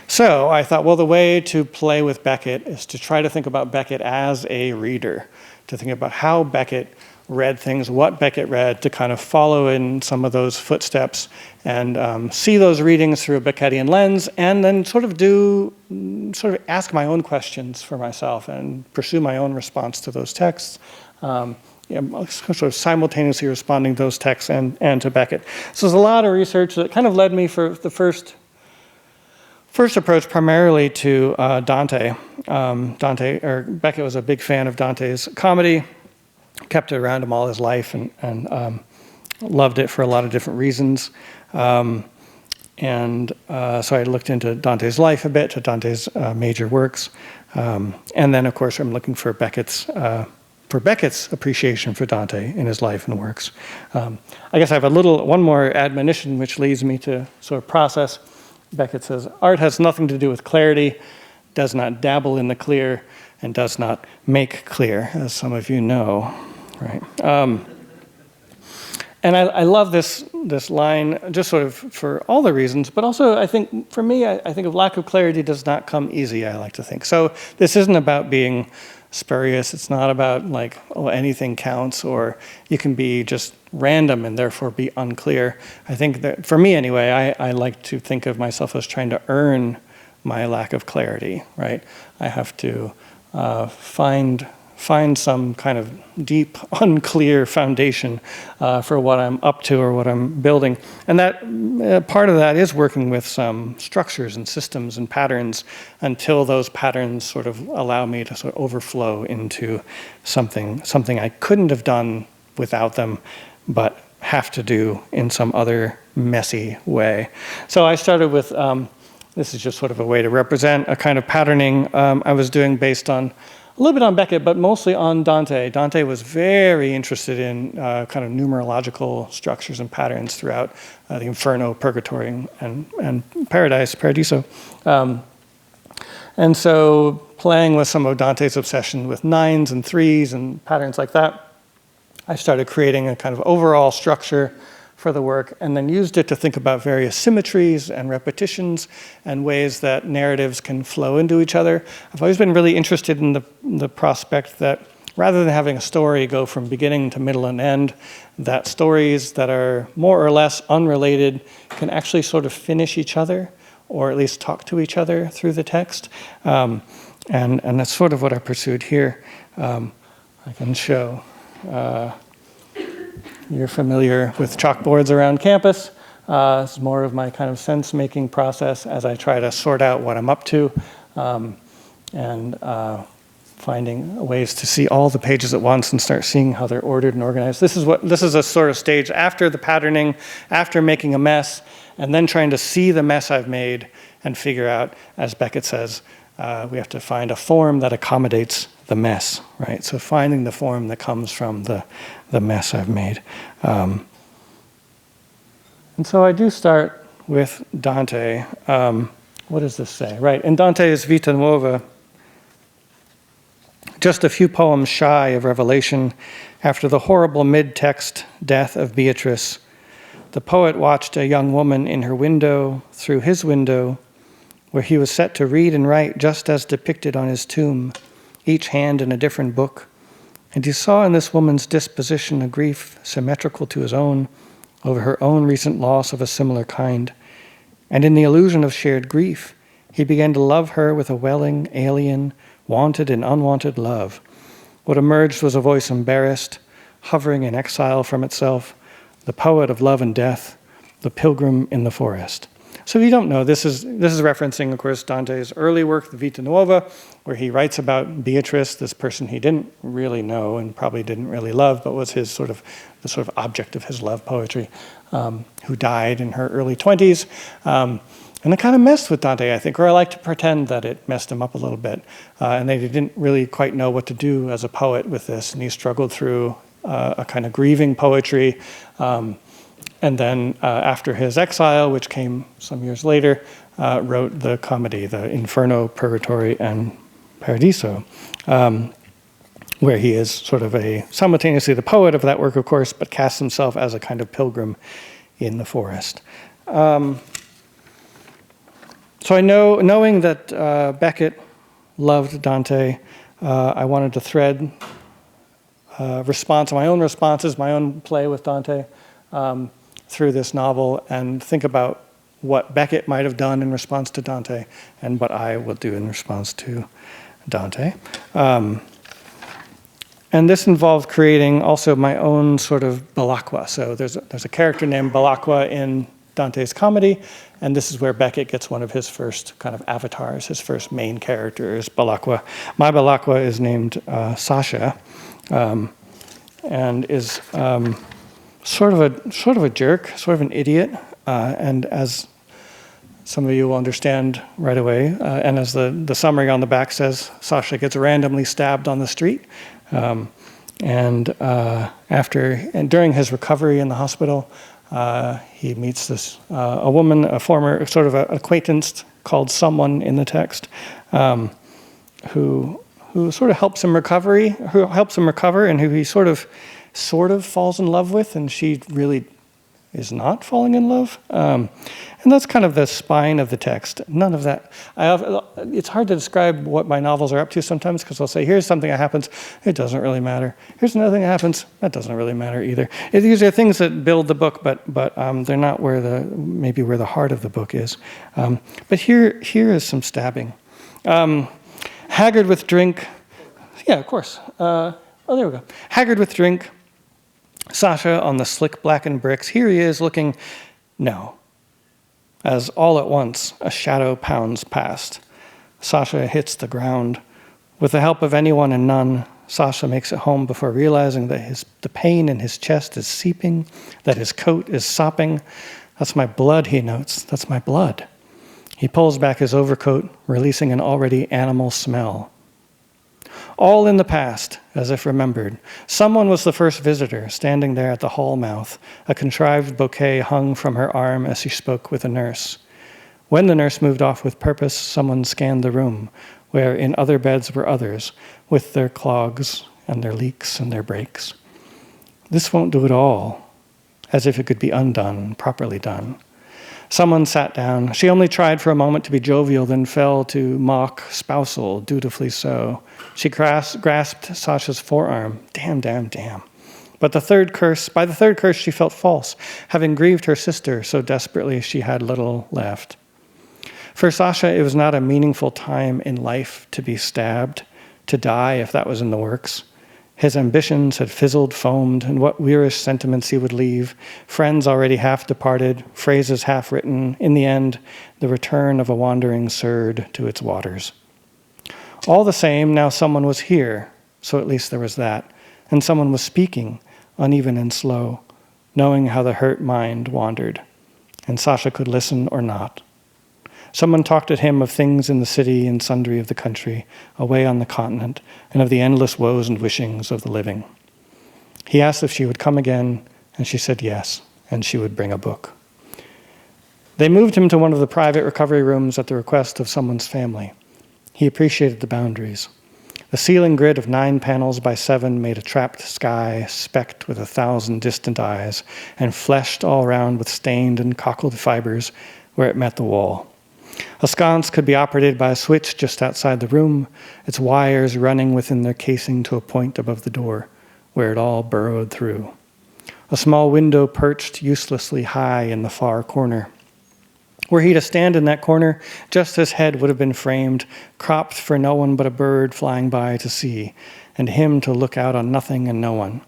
So I thought, well, the way to play with Beckett is to try to think about Beckett as a reader, to think about how Beckett read things, what Beckett read, to kind of follow in some of those footsteps and see those readings through a Beckettian lens, and then sort of ask my own questions for myself and pursue my own response to those texts. Sort of simultaneously responding to those texts and to Beckett. So there's a lot of research that kind of led me for the first approach primarily to Dante. Beckett was a big fan of Dante's comedy, kept it around him all his life, and loved it for a lot of different reasons. So I looked into Dante's life a bit, to Dante's major works. And then, of course, I'm looking for Beckett's appreciation for Dante in his life and works. I guess I have one more admonition which leads me to sort of process. Beckett says, art has nothing to do with clarity, does not dabble in the clear, and does not make clear, as some of you know, right? And I love this line just sort of for all the reasons, but also I think, for me, I think of lack of clarity does not come easy, I like to think. So this isn't about being spurious. It's not about like, oh, anything counts, or you can be just random and therefore be unclear. I think that, for me anyway, I like to think of myself as trying to earn my lack of clarity, right? I have to find some kind of deep, unclear foundation for what I'm up to or what I'm building. And that part of that is working with some structures and systems and patterns until those patterns sort of allow me to sort of overflow into something I couldn't have done without them, but have to do in some other messy way. So I started with, this is just sort of a way to represent a kind of patterning I was doing based on a little bit on Beckett, but mostly on Dante. Dante was very interested in kind of numerological structures and patterns throughout the Inferno, Purgatory, and Paradiso. And so playing with some of Dante's obsession with 9s and 3s and patterns like that, I started creating a kind of overall structure for the work, and then used it to think about various symmetries and repetitions and ways that narratives can flow into each other. I've always been really interested in the prospect that rather than having a story go from beginning to middle and end, that stories that are more or less unrelated can actually sort of finish each other, or at least talk to each other through the text. And that's sort of what I pursued here. I can show. You're familiar with chalkboards around campus. It's more of my kind of sense-making process as I try to sort out what I'm up to, and finding ways to see all the pages at once and start seeing how they're ordered and organized. This is a sort of stage after the patterning, after making a mess, and then trying to see the mess I've made and figure out, as Beckett says, we have to find a form that accommodates the mess, right? So finding the form that comes from the mess I've made. And so I do start with Dante. What does this say? Right, in Dante's Vita Nuova, just a few poems shy of revelation, after the horrible mid-text death of Beatrice, the poet watched a young woman in her window, through his window, where he was set to read and write just as depicted on his tomb, each hand in a different book. And he saw in this woman's disposition a grief symmetrical to his own over her own recent loss of a similar kind. And in the illusion of shared grief, he began to love her with a welling, alien, wanted and unwanted love. What emerged was a voice embarrassed, hovering in exile from itself, the poet of love and death, the pilgrim in the forest. So if you don't know, this is referencing, of course, Dante's early work, the Vita Nuova, where he writes about Beatrice, this person he didn't really know and probably didn't really love, but was the sort of object of his love poetry, who died in her early 20s. And it kind of messed with Dante, I think, or I like to pretend that it messed him up a little bit. And they didn't really quite know what to do as a poet with this, and he struggled through a kind of grieving poetry. And then after his exile, which came some years later, wrote the comedy, the Inferno, Purgatory, and Paradiso, where he is sort of simultaneously the poet of that work, of course, but casts himself as a kind of pilgrim in the forest. So knowing that Beckett loved Dante, I wanted to thread my own responses, my own play with Dante through this novel and think about what Beckett might have done in response to Dante and what I will do in response to Dante. And this involved creating also my own sort of Balacqua. So there's a character named Balacqua in Dante's comedy, and this is where Beckett gets one of his first kind of avatars. His first main character is Balacqua. My Balacqua is named Sasha, and is sort of a jerk, sort of an idiot, and as some of you will understand right away, and as the summary on the back says, Sasha gets randomly stabbed on the street. And during his recovery in the hospital, he meets a woman, a former sort of an acquaintance called Someone in the text, who sort of helps him recover, and who he sort of falls in love with, and she really is not falling in love. And that's kind of the spine of the text. None of that. It's hard to describe what my novels are up to sometimes, because I'll say, here's something that happens, it doesn't really matter. Here's another thing that happens, that doesn't really matter either. These are things that build the book, but they're not where the heart of the book is. But here is some stabbing. Haggard with drink. Yeah, of course. There we go. Haggard with drink. Sasha on the slick blackened bricks. Here he is looking, no. As all at once a shadow pounds past. Sasha hits the ground. With the help of anyone and none, Sasha makes it home before realizing that the pain in his chest is seeping, that his coat is sopping. That's my blood, he notes. That's my blood. He pulls back his overcoat, releasing an already animal smell. All in the past, as if remembered. Someone was the first visitor, standing there at the hall mouth. A contrived bouquet hung from her arm as she spoke with a nurse. When the nurse moved off with purpose, someone scanned the room, where in other beds were others, with their clogs and their leaks and their breaks. This won't do it all, as if it could be undone, properly done. Someone sat down. She only tried for a moment to be jovial, then fell to mock spousal, dutifully so. She grasped Sasha's forearm. Damn. But by the third curse, she felt false, having grieved her sister so desperately she had little left. For Sasha, it was not a meaningful time in life to be stabbed, to die if that was in the works. His ambitions had fizzled, foamed, and what wearish sentiments he would leave, friends already half departed, phrases half written, in the end, the return of a wandering surd to its waters. All the same, now someone was here, so at least there was that, and someone was speaking, uneven and slow, knowing how the hurt mind wandered, and Sasha could listen or not. Someone talked at him of things in the city and sundry of the country, away on the continent, and of the endless woes and wishings of the living. He asked if she would come again, and she said yes, and she would bring a book. They moved him to one of the private recovery rooms at the request of someone's family. He appreciated the boundaries. The ceiling grid of 9 panels by 7 made a trapped sky specked with 1,000 distant eyes, and fleshed all round with stained and cockled fibers where it met the wall. A sconce could be operated by a switch just outside the room, its wires running within their casing to a point above the door, where it all burrowed through. A small window perched uselessly high in the far corner. Were he to stand in that corner, just his head would have been framed, cropped for no one but a bird flying by to see, and him to look out on nothing and no one.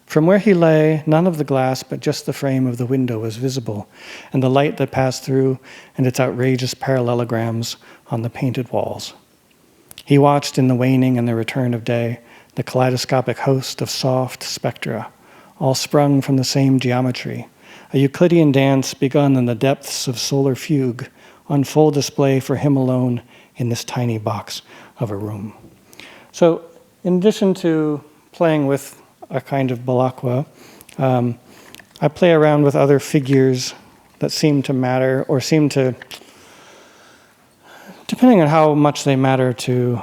From where he lay, none of the glass but just the frame of the window was visible, and the light that passed through and its outrageous parallelograms on the painted walls. He watched in the waning and the return of day the kaleidoscopic host of soft spectra, all sprung from the same geometry, a Euclidean dance begun in the depths of solar fugue, on full display for him alone in this tiny box of a room. So, in addition to playing with a kind of Balacqua, I play around with other figures that seem to matter, or seem to, depending on how much they matter to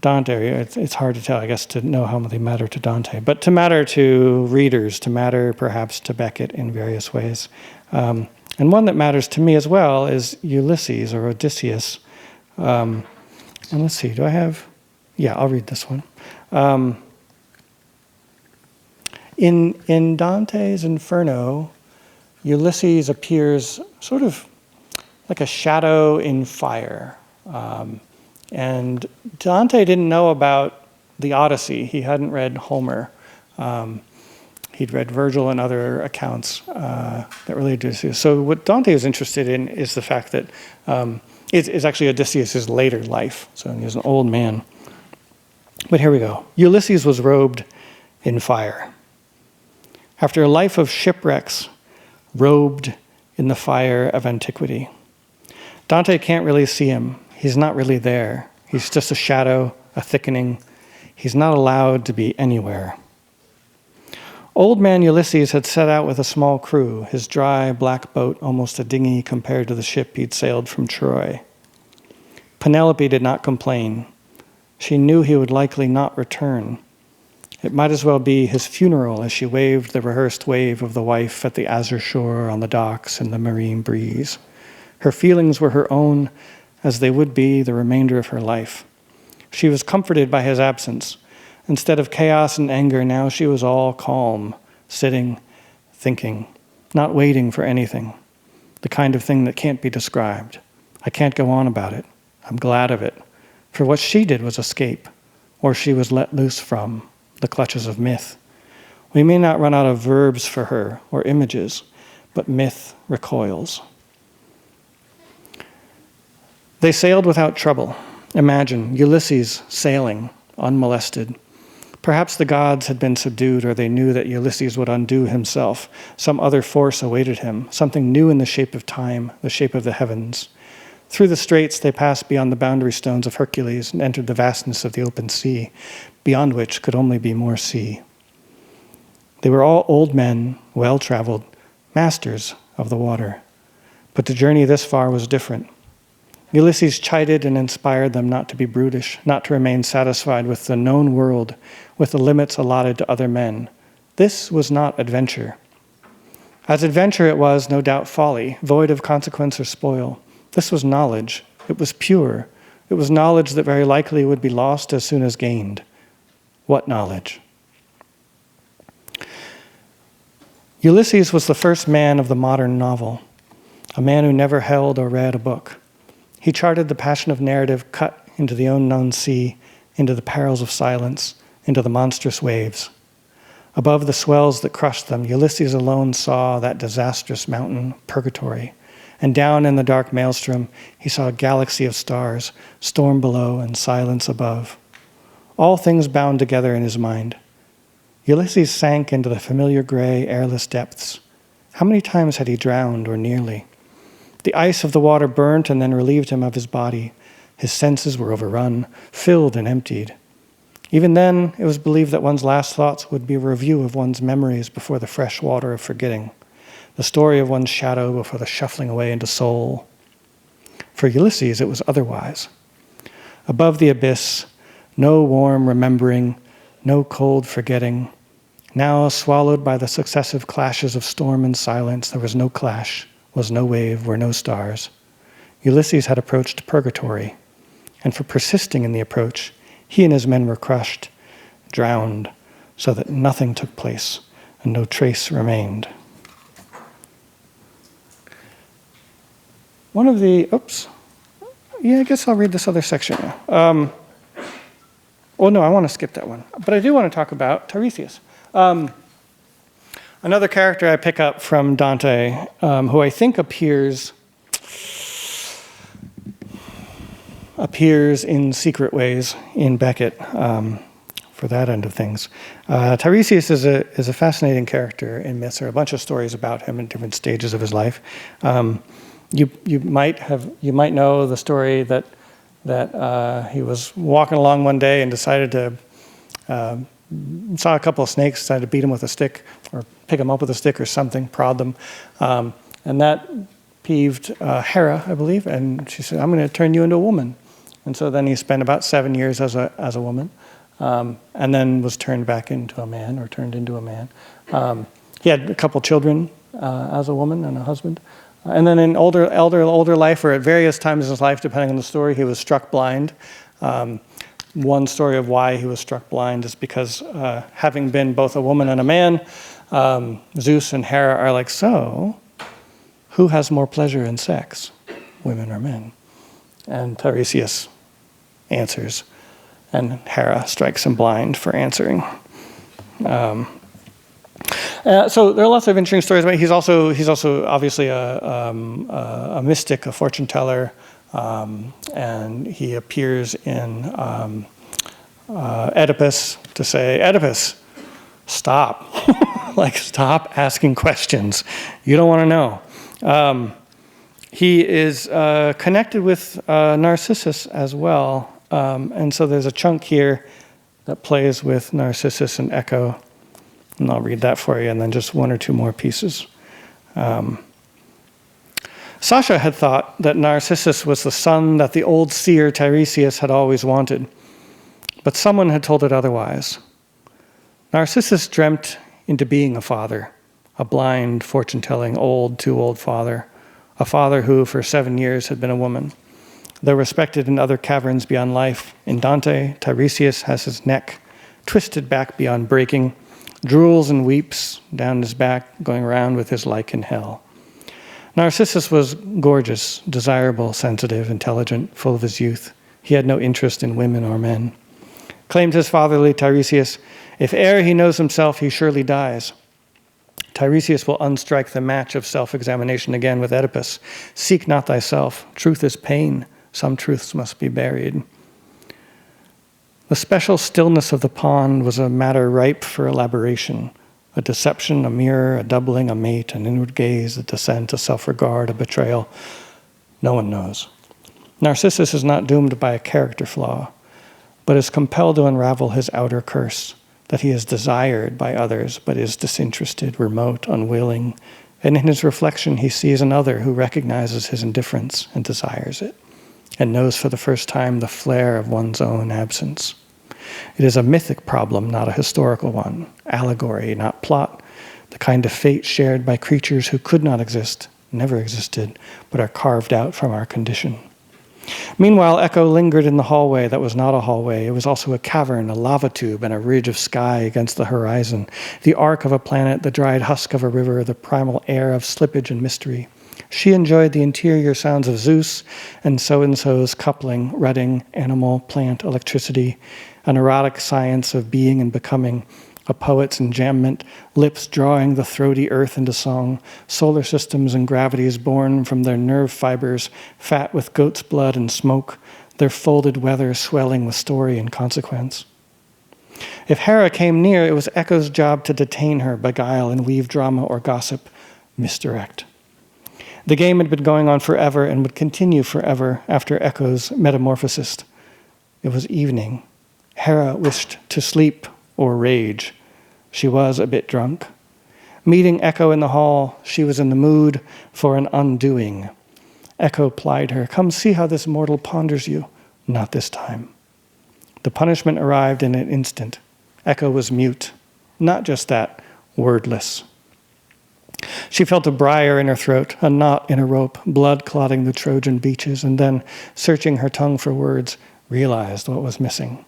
Dante, it's hard to tell, I guess, to know how they matter to Dante, but to matter to readers, to matter perhaps to Beckett in various ways. And one that matters to me as well is Ulysses or Odysseus. And let's see, do I have? Yeah, I'll read this one. In Dante's Inferno, Ulysses appears sort of like a shadow in fire. And Dante didn't know about the Odyssey. He hadn't read Homer. He'd read Virgil and other accounts that related to Odysseus. So what Dante is interested in is the fact that it's actually Odysseus' later life. So he was an old man. But here we go. Ulysses was robed in fire. After a life of shipwrecks, robed in the fire of antiquity. Dante can't really see him. He's not really there. He's just a shadow, a thickening. He's not allowed to be anywhere. Old man Ulysses had set out with a small crew, his dry, black boat almost a dinghy compared to the ship he'd sailed from Troy. Penelope did not complain. She knew he would likely not return. It might as well be his funeral as she waved the rehearsed wave of the wife at the azure shore on the docks in the marine breeze. Her feelings were her own, as they would be the remainder of her life. She was comforted by his absence. Instead of chaos and anger, now she was all calm, sitting, thinking, not waiting for anything, the kind of thing that can't be described. I can't go on about it. I'm glad of it. For what she did was escape, or she was let loose from the clutches of myth. We may not run out of verbs for her or images, but myth recoils. They sailed without trouble. Imagine Ulysses sailing, unmolested. Perhaps the gods had been subdued, or they knew that Ulysses would undo himself. Some other force awaited him, something new in the shape of time, the shape of the heavens. Through the straits they passed beyond the boundary stones of Hercules and entered the vastness of the open sea, beyond which could only be more sea. They were all old men, well-traveled, masters of the water. But the journey this far was different. Ulysses chided and inspired them not to be brutish, not to remain satisfied with the known world, with the limits allotted to other men. This was not adventure. As adventure it was, no doubt, folly, void of consequence or spoil. This was knowledge. It was pure. It was knowledge that very likely would be lost as soon as gained. What knowledge? Ulysses was the first man of the modern novel, a man who never held or read a book. He charted the passion of narrative cut into the unknown sea, into the perils of silence, into the monstrous waves. Above the swells that crushed them, Ulysses alone saw that disastrous mountain, purgatory. And down in the dark maelstrom, he saw a galaxy of stars, storm below and silence above. All things bound together in his mind. Ulysses sank into the familiar gray, airless depths. How many times had he drowned, or nearly? The ice of the water burnt and then relieved him of his body. His senses were overrun, filled and emptied. Even then, it was believed that one's last thoughts would be a review of one's memories before the fresh water of forgetting, the story of one's shadow before the shuffling away into soul. For Ulysses, it was otherwise. Above the abyss, no warm remembering, no cold forgetting. Now, swallowed by the successive clashes of storm and silence, there was no clash, was no wave, were no stars. Ulysses had approached purgatory, and for persisting in the approach, he and his men were crushed, drowned, so that nothing took place and no trace remained. One of the, I guess I'll read this other section now. No, I want to skip that one. But I do want to talk about Tiresias. Another character I pick up from Dante, who I think appears in secret ways in Beckett, for that end of things. Tiresias is a fascinating character in myths. There are a bunch of stories about him in different stages of his life. You might know the story that he was walking along one day and decided to saw a couple of snakes, decided to beat them with a stick or pick them up with a stick or something, prod them, and that peeved Hera, I believe, and she said, "I'm going to turn you into a woman." And so then he spent about 7 years as a woman, and then was turned back into a man, or turned into a man. He had a couple children as a woman and a husband. And then in older life, or at various times in his life, depending on the story, he was struck blind. One story of why he was struck blind is because having been both a woman and a man, Zeus and Hera are like, so, who has more pleasure in sex, women or men? And Tiresias answers, and Hera strikes him blind for answering. So there are lots of interesting stories about it. He's also obviously a mystic, a fortune teller, and he appears in Oedipus to say, Oedipus, stop. Like, stop asking questions. You don't want to know. He is connected with Narcissus as well. And so there's a chunk here that plays with Narcissus and Echo. And I'll read that for you, and then just one or two more pieces. Sasha had thought that Narcissus was the son that the old seer Tiresias had always wanted, but someone had told it otherwise. Narcissus dreamt into being a father, a blind, fortune-telling, too old father, a father who, for 7 years, had been a woman. Though respected in other caverns beyond life, in Dante, Tiresias has his neck twisted back beyond breaking, drools and weeps down his back, going around with his like in hell. Narcissus was gorgeous, desirable, sensitive, intelligent, full of his youth. He had no interest in women or men. Claimed his fatherly Tiresias, if e'er he knows himself, he surely dies. Tiresias will unstrike the match of self-examination again with Oedipus. Seek not thyself. Truth is pain. Some truths must be buried. The special stillness of the pond was a matter ripe for elaboration. A deception, a mirror, a doubling, a mate, an inward gaze, a descent, a self-regard, a betrayal. No one knows. Narcissus is not doomed by a character flaw, but is compelled to unravel his outer curse, that he is desired by others, but is disinterested, remote, unwilling, and in his reflection he sees another who recognizes his indifference and desires it, and knows for the first time the flare of one's own absence. It is a mythic problem, not a historical one, allegory, not plot, the kind of fate shared by creatures who could not exist, never existed, but are carved out from our condition. Meanwhile, Echo lingered in the hallway that was not a hallway. It was also a cavern, a lava tube, and a ridge of sky against the horizon, the arc of a planet, the dried husk of a river, the primal air of slippage and mystery. She enjoyed the interior sounds of Zeus and so-and-so's coupling, rutting, animal, plant, electricity, an erotic science of being and becoming, a poet's enjambment, lips drawing the throaty earth into song, solar systems and gravities born from their nerve fibers, fat with goat's blood and smoke, their folded weather swelling with story and consequence. If Hera came near, it was Echo's job to detain her, beguile, and weave drama or gossip, misdirect. The game had been going on forever and would continue forever after Echo's metamorphosis. It was evening. Hera wished to sleep or rage. She was a bit drunk. Meeting Echo in the hall, she was in the mood for an undoing. Echo plied her, "Come see how this mortal ponders you." Not this time. The punishment arrived in an instant. Echo was mute. Not just that, wordless. She felt a briar in her throat, a knot in a rope, blood clotting the Trojan beaches, and then, searching her tongue for words, realized what was missing.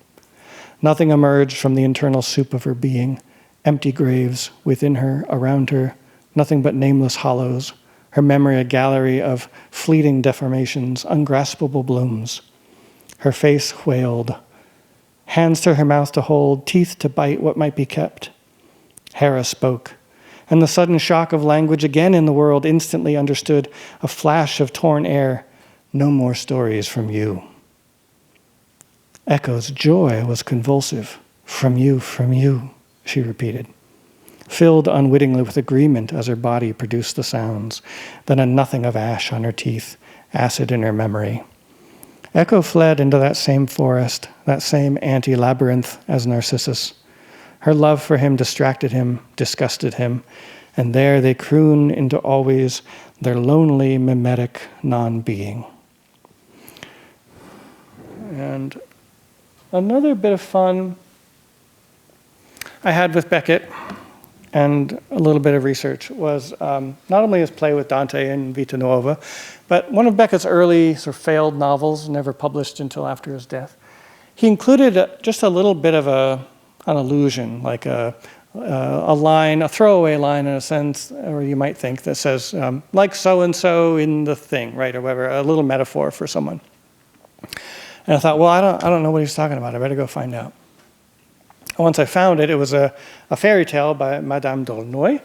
Nothing emerged from the internal soup of her being, empty graves within her, around her, nothing but nameless hollows, her memory a gallery of fleeting deformations, ungraspable blooms. Her face wailed, hands to her mouth to hold, teeth to bite what might be kept. Hera spoke, and the sudden shock of language again in the world instantly understood, a flash of torn air. No more stories from you. Echo's joy was convulsive. From you, she repeated, filled unwittingly with agreement as her body produced the sounds, then a nothing of ash on her teeth, acid in her memory. Echo fled into that same forest, that same anti-labyrinth as Narcissus. Her love for him distracted him, disgusted him, and there they croon into always their lonely, mimetic non-being. And another bit of fun I had with Beckett and a little bit of research was not only his play with Dante in Vita Nuova, but one of Beckett's early sort of failed novels, never published until after his death. He included just a little bit of an allusion, like a line, a throwaway line in a sense, or you might think, that says, like so-and-so in the thing, right, or whatever, a little metaphor for someone. And I thought, well, I don't know what he's talking about. I better go find out. Once I found it, it was a fairy tale by Madame d'Aulnoy,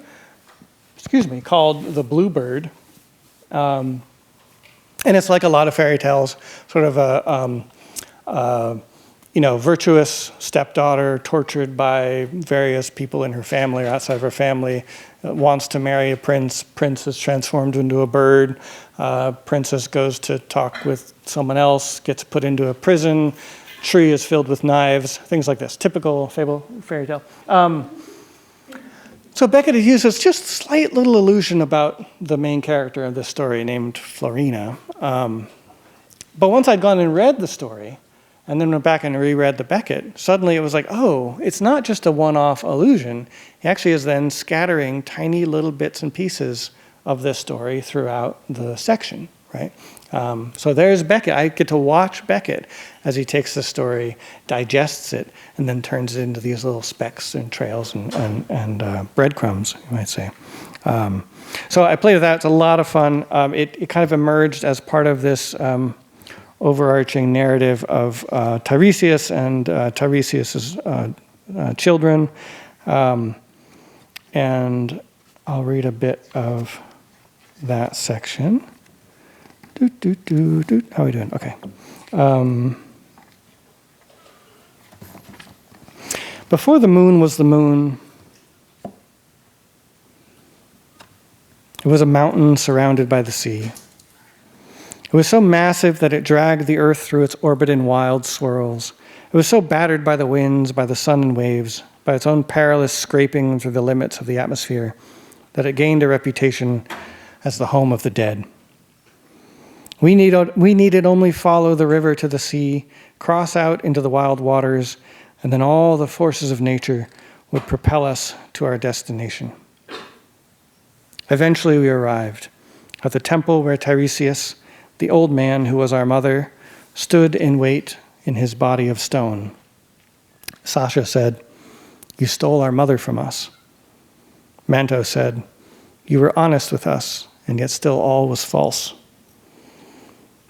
called The Bluebird. And it's like a lot of fairy tales, sort of a virtuous stepdaughter tortured by various people in her family or outside of her family, wants to marry a prince. Prince is transformed into a bird. Princess goes to talk with someone else, gets put into a prison. Tree is filled with knives, things like this. Typical fable, fairy tale. So Beckett uses just a slight little allusion about the main character of this story named Florina. But once I'd gone and read the story, and then went back and reread the Beckett, suddenly it was like, oh, it's not just a one-off allusion. He actually is then scattering tiny little bits and pieces of this story throughout the section, right? So there's Beckett. I get to watch Beckett as he takes the story, digests it, and then turns it into these little specks and trails and breadcrumbs, you might say. So I played with that. It's a lot of fun. It kind of emerged as part of this overarching narrative of Tiresias and Tiresias's children. And I'll read a bit of that section. How are we doing? Okay. Before the moon was the moon, it was a mountain surrounded by the sea. It was so massive that it dragged the earth through its orbit in wild swirls. It was so battered by the winds, by the sun and waves, by its own perilous scraping through the limits of the atmosphere, that it gained a reputation as the home of the dead. We needed only follow the river to the sea, cross out into the wild waters, and then all the forces of nature would propel us to our destination. Eventually we arrived at the temple where Tiresias, the old man who was our mother, stood in wait in his body of stone. Sasha said, "You stole our mother from us." Manto said, "You were honest with us, and yet still all was false."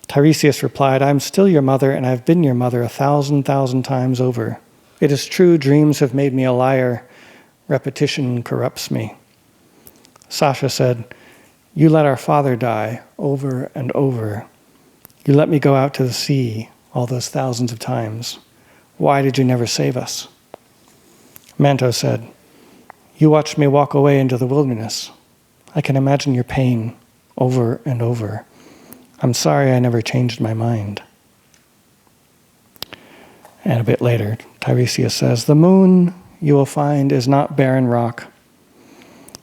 Tiresias replied, "I'm still your mother, and I've been your mother 1,000,000 times over. It is true, dreams have made me a liar. Repetition corrupts me." Sasha said, "You let our father die over and over. You let me go out to the sea all those thousands of times. Why did you never save us?" Manto said, "You watched me walk away into the wilderness. I can imagine your pain over and over. I'm sorry I never changed my mind." And a bit later, Tiresias says, "The moon, you will find, is not barren rock.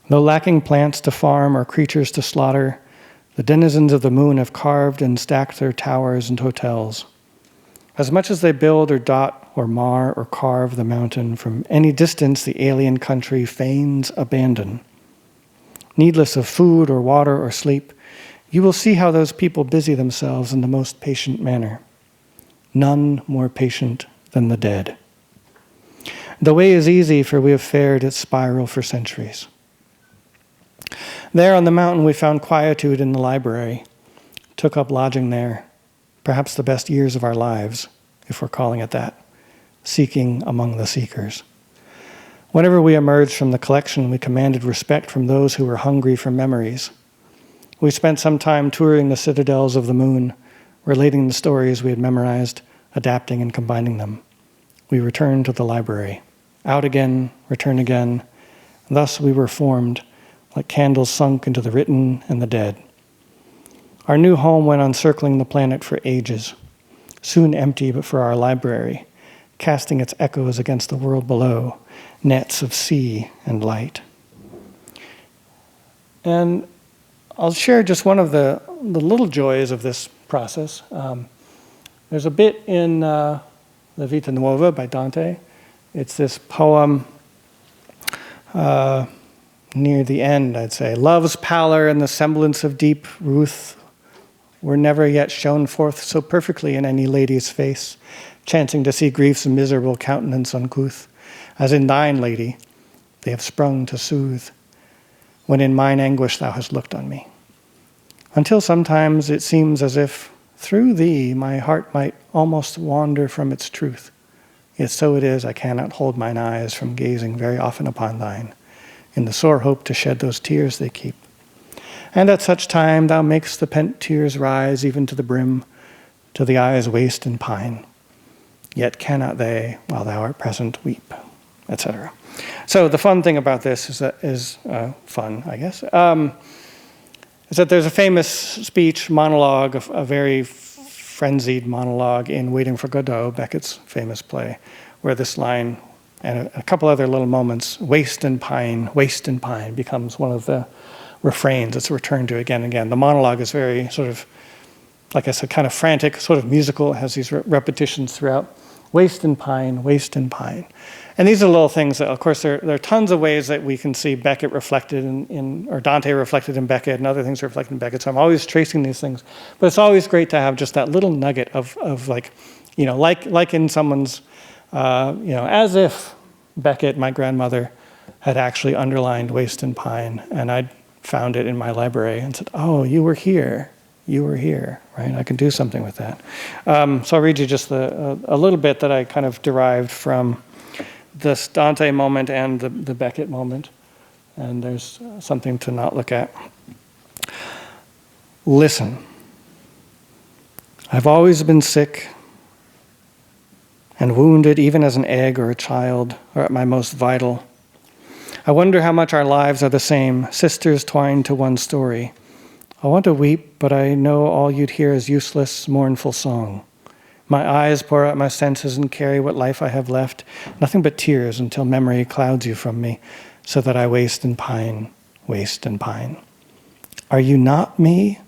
Though lacking plants to farm or creatures to slaughter, the denizens of the moon have carved and stacked their towers and hotels. As much as they build or dot or mar or carve the mountain, from any distance the alien country feigns abandon. Needless of food or water or sleep, you will see how those people busy themselves in the most patient manner. None more patient than the dead. The way is easy, for we have fared its spiral for centuries." There on the mountain we found quietude in the library, took up lodging there, perhaps the best years of our lives, if we're calling it that, seeking among the seekers. Whenever we emerged from the collection, we commanded respect from those who were hungry for memories. We spent some time touring the citadels of the moon, relating the stories we had memorized, adapting and combining them. We returned to the library. Out again, return again. Thus we were formed, like candles sunk into the written and the dead. Our new home went on circling the planet for ages, soon empty but for our library, casting its echoes against the world below, nets of sea and light. And I'll share just one of the little joys of this process. There's a bit in La Vita Nuova by Dante. It's this poem near the end, I'd say. Love's pallor and the semblance of deep ruth were never yet shown forth so perfectly in any lady's face, chancing to see grief's miserable countenance uncouth, as in thine, lady, they have sprung to soothe, when in mine anguish thou hast looked on me. Until sometimes it seems as if through thee my heart might almost wander from its truth. Yet so it is, I cannot hold mine eyes from gazing very often upon thine, in the sore hope to shed those tears they keep. And at such time thou makest the pent tears rise even to the brim, till the eyes waste and pine. Yet cannot they, while thou art present, weep, etc. So the fun thing about this is fun, I guess, is that there's a famous speech monologue, a very frenzied monologue in Waiting for Godot, Beckett's famous play, where this line and a couple other little moments, waste and pine, becomes one of the refrains that's returned to again and again. The monologue is very sort of, like I said, kind of frantic, sort of musical. It has these repetitions throughout. Waste and pine, waste and pine. And these are little things that, of course, there are tons of ways that we can see Beckett reflected or Dante reflected in Beckett, and other things reflected in Beckett. So I'm always tracing these things. But it's always great to have just that little nugget of like, like in someone's, as if Beckett, my grandmother, had actually underlined waste and pine, and I'd found it in my library and said, oh, you were here, right? I can do something with that. So I'll read you just a little bit that I kind of derived from this Dante moment and the Beckett moment. And there's something to not look at. Listen. I've always been sick and wounded, even as an egg or a child, or at my most vital. I wonder how much our lives are the same, sisters twined to one story. I want to weep, but I know all you'd hear is useless, mournful song. My eyes pour out my senses and carry what life I have left, nothing but tears until memory clouds you from me, so that I waste and pine, waste and pine. Are you not me?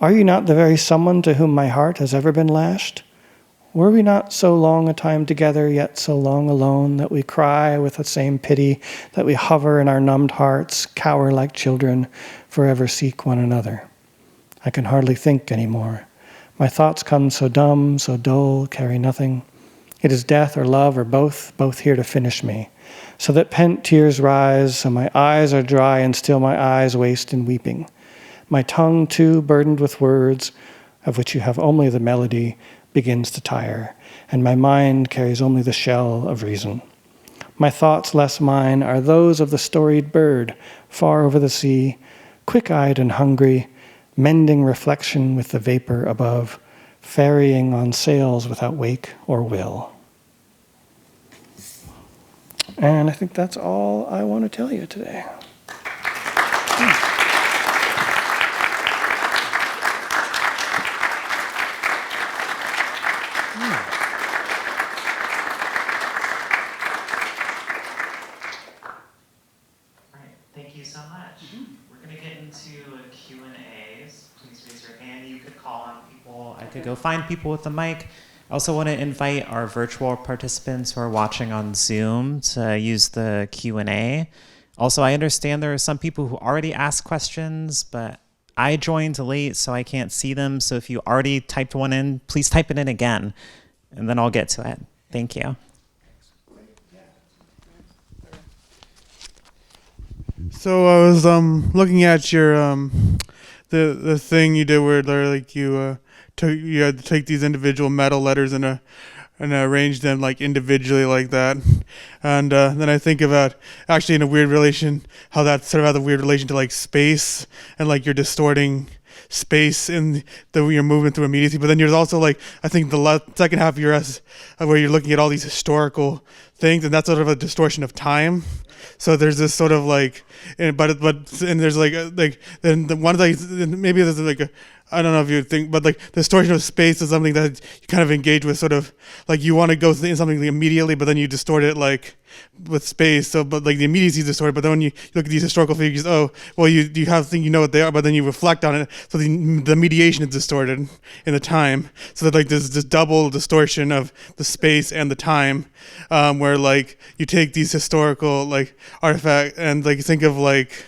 Are you not the very someone to whom my heart has ever been lashed? Were we not so long a time together, yet so long alone, that we cry with the same pity, that we hover in our numbed hearts, cower like children, forever seek one another? I can hardly think any more. My thoughts come so dumb, so dull, carry nothing. It is death or love or both here to finish me. So that pent tears rise, so my eyes are dry and still my eyes waste in weeping. My tongue too, burdened with words, of which you have only the melody, begins to tire, and my mind carries only the shell of reason. My thoughts, less mine, are those of the storied bird, far over the sea, quick-eyed and hungry, mending reflection with the vapor above, ferrying on sails without wake or will. And I think that's all I want to tell you today. Thank you so much. We're going to get into Q&As. Please raise your hand. You could call on people. I could go find people with the mic. I also want to invite our virtual participants who are watching on Zoom to use the Q&A. Also, I understand there are some people who already asked questions, but I joined late, so I can't see them. So if you already typed one in, please type it in again, and then I'll get to it. Thank you. So I was looking at your the thing you did where like you had to take these individual metal letters and arrange them like individually like that, and then I think about actually in a weird relation how that sort of has a weird relation to like space and like you're distorting space in you're moving through immediacy, but then there's also like I think the second half of your where you're looking at all these historical things, and that's sort of a distortion of time. So there's this sort of like, and there's like then the one thing, maybe there's like a, I don't know if you think, but like the distortion of space is something that you kind of engage with, sort of like you want to go in something immediately, but then you distort it like with space. So, but like the immediacy is distorted. But then when you look at these historical figures, oh, well, you have think you know what they are, but then you reflect on it. So the mediation is distorted in the time. So that like there's this double distortion of the space and the time, where like you take these historical like artifacts and like think of like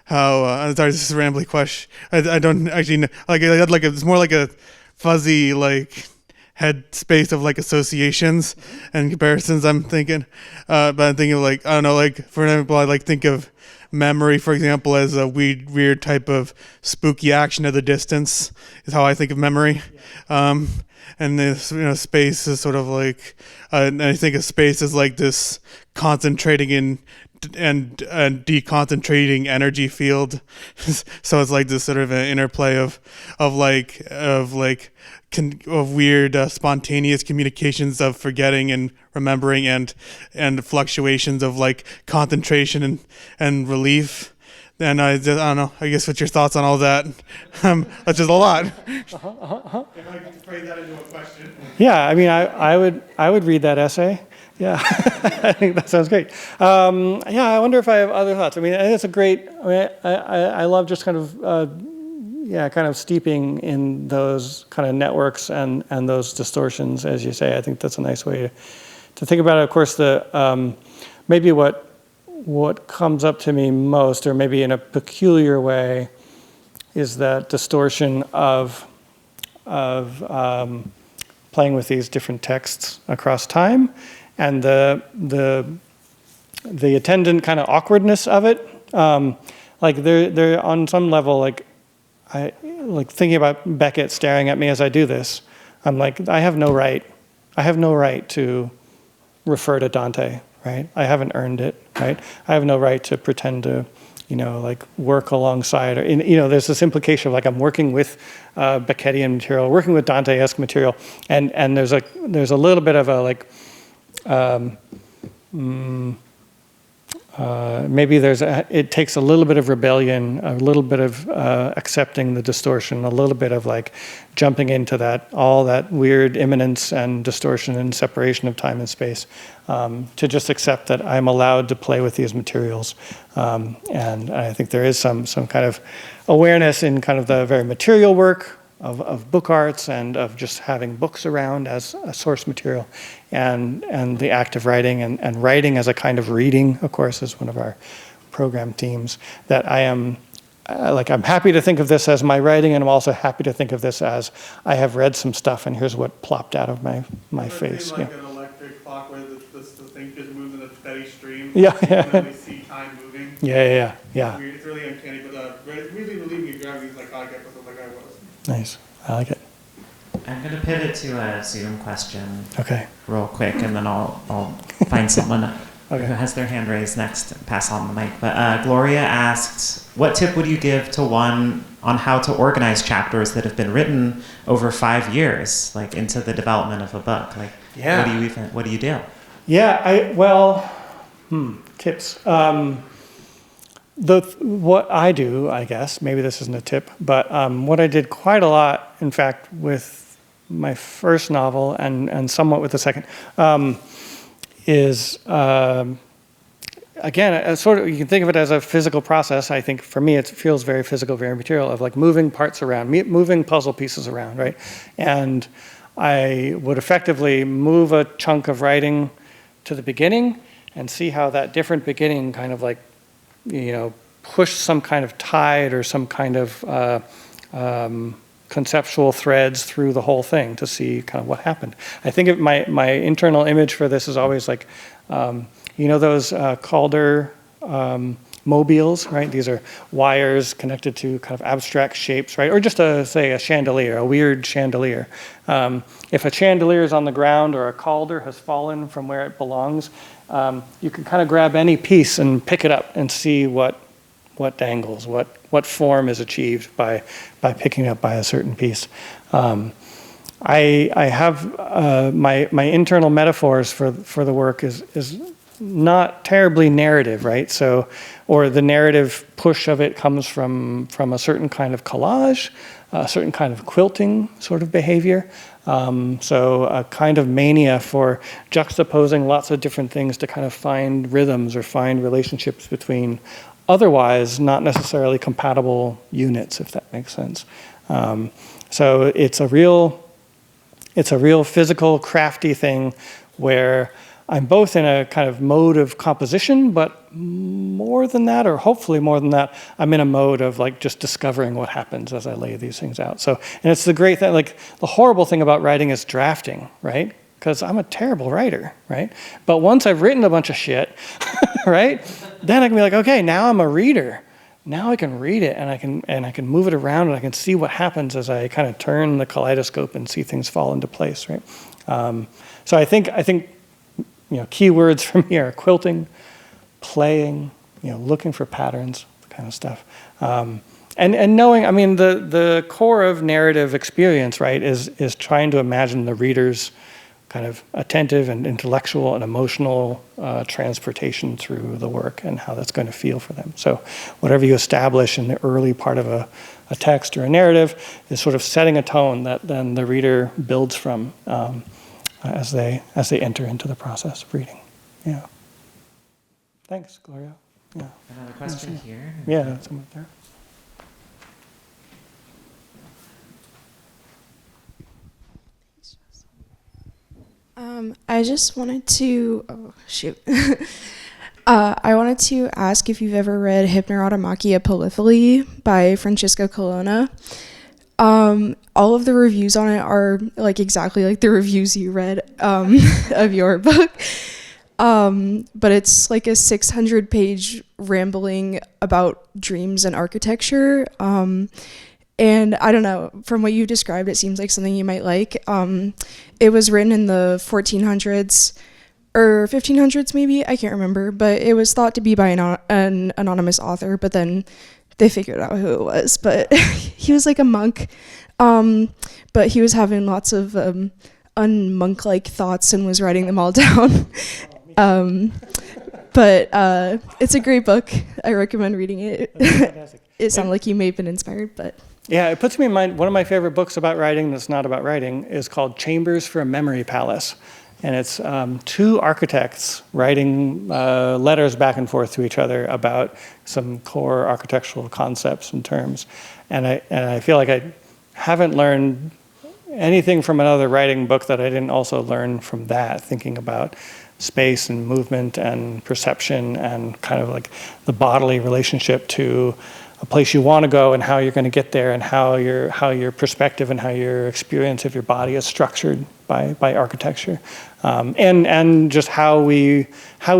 how I'm sorry, this is a rambly question. I don't actually know. Like I had like it's more like a fuzzy like head space of like associations and comparisons. I'm thinking, but I'm thinking of like I don't know. Like for example, I like think of memory, for example, as a weird type of spooky action at the distance. Is how I think of memory. And this space is sort of like, and I think of space as like this concentrating in and deconcentrating energy field. So it's like this sort of an interplay of weird spontaneous communications of forgetting and remembering and fluctuations of like concentration and relief. And I don't know. I guess what's your thoughts on all that? That's just a lot. If I could phrase that into a question. Yeah, I mean, I would read that essay. Yeah, I think that sounds great. Yeah, I wonder if I have other thoughts. I mean, it's a great. I mean, I love just kind of steeping in those kind of networks and those distortions, as you say. I think that's a nice way to think about it. Of course, maybe what comes up to me most, or maybe in a peculiar way, is that distortion of playing with these different texts across time, and the attendant kind of awkwardness of it. Like they're on some level, like I like thinking about Beckett staring at me as I do this. I'm like, I have no right to refer to Dante, right? I haven't earned it, right? I have no right to pretend to, like work alongside, or there's this implication of like I'm working with Beckettian material, working with Dante-esque material, and there's a little bit of a like, maybe it takes a little bit of rebellion, a little bit of accepting the distortion, a little bit of like jumping into all that weird immanence and distortion and separation of time and space, to just accept that I'm allowed to play with these materials. And I think there is some kind of awareness in kind of the very material work of book arts and of just having books around as a source material, and the act of writing and writing as a kind of reading, of course, is one of our program themes. That I'm happy to think of this as my writing, and I'm also happy to think of this as I have read some stuff and here's what plopped out of my face. Like an electric clock where the thing just moves in a steady stream. Yeah. And then we see time moving. Yeah. It's really uncanny, but really relieving and gravity is like I get with like I was. Nice. I like it. I'm going to pivot to a Zoom question real quick, and then I'll find someone who has their hand raised next and pass on the mic. But Gloria asked, what tip would you give to one on how to organize chapters that have been written over 5 years, like into the development of a book? Like, what do you do? Yeah, tips. What I do, I guess, maybe this isn't a tip, but what I did quite a lot, in fact, with my first novel and somewhat with the second, is, again, sort of, you can think of it as a physical process. I think for me, it feels very physical, very material, of like moving parts around, moving puzzle pieces around, right? And I would effectively move a chunk of writing to the beginning and see how that different beginning kind of like, push some kind of tide or some kind of conceptual threads through the whole thing to see kind of what happened. I think my internal image for this is always like, those Calder mobiles, right? These are wires connected to kind of abstract shapes, right? Or just say a chandelier, a weird chandelier. If a chandelier is on the ground or a Calder has fallen from where it belongs, you can kind of grab any piece and pick it up and see what dangles, what form is achieved by picking up by a certain piece. I have my internal metaphors for the work is not terribly narrative, right? So, or the narrative push of it comes from a certain kind of collage, a certain kind of quilting sort of behavior. So a kind of mania for juxtaposing lots of different things to kind of find rhythms or find relationships between otherwise not necessarily compatible units, if that makes sense. So it's a real physical, crafty thing where I'm both in a kind of mode of composition, but more than that, or hopefully more than that, I'm in a mode of like just discovering what happens as I lay these things out. So, and it's the great thing, like the horrible thing about writing is drafting, right? Because I'm a terrible writer, right? But once I've written a bunch of shit, right? Then I can be like, okay, now I'm a reader. Now I can read it and I can move it around and I can see what happens as I kind of turn the kaleidoscope and see things fall into place, right? So I think key words from here are quilting, playing, looking for patterns, kind of stuff. And knowing, I mean, the core of narrative experience, right, is trying to imagine the reader's kind of attentive and intellectual and emotional transportation through the work and how that's going to feel for them. So whatever you establish in the early part of a text or a narrative is sort of setting a tone that then the reader builds from as they enter into the process of reading. Yeah. Thanks, Gloria. Yeah. Another question here. Yeah, someone there. I just wanted to, I wanted to ask if you've ever read Hypnerotomachia Polyphily by Francisco Colonna. All of the reviews on it are like exactly like the reviews you read of your book. But it's like a 600-page rambling about dreams and architecture. And I don't know, from what you described, it seems like something you might like. It was written in the 1400s or 1500s maybe, I can't remember, but it was thought to be by an anonymous author, but then they figured out who it was. But he was like a monk, but he was having lots of un-monk-like thoughts and was writing them all down. But it's a great book. I recommend reading it. It sounded like you may have been inspired, but... Yeah, it puts me in mind, one of my favorite books about writing that's not about writing is called Chambers for a Memory Palace. And it's two architects writing letters back and forth to each other about some core architectural concepts and terms. And I feel like I haven't learned anything from another writing book that I didn't also learn from that, thinking about space and movement and perception and kind of like the bodily relationship to a place you want to go and how you're going to get there and how your perspective and how your experience of your body is structured by architecture, and just how we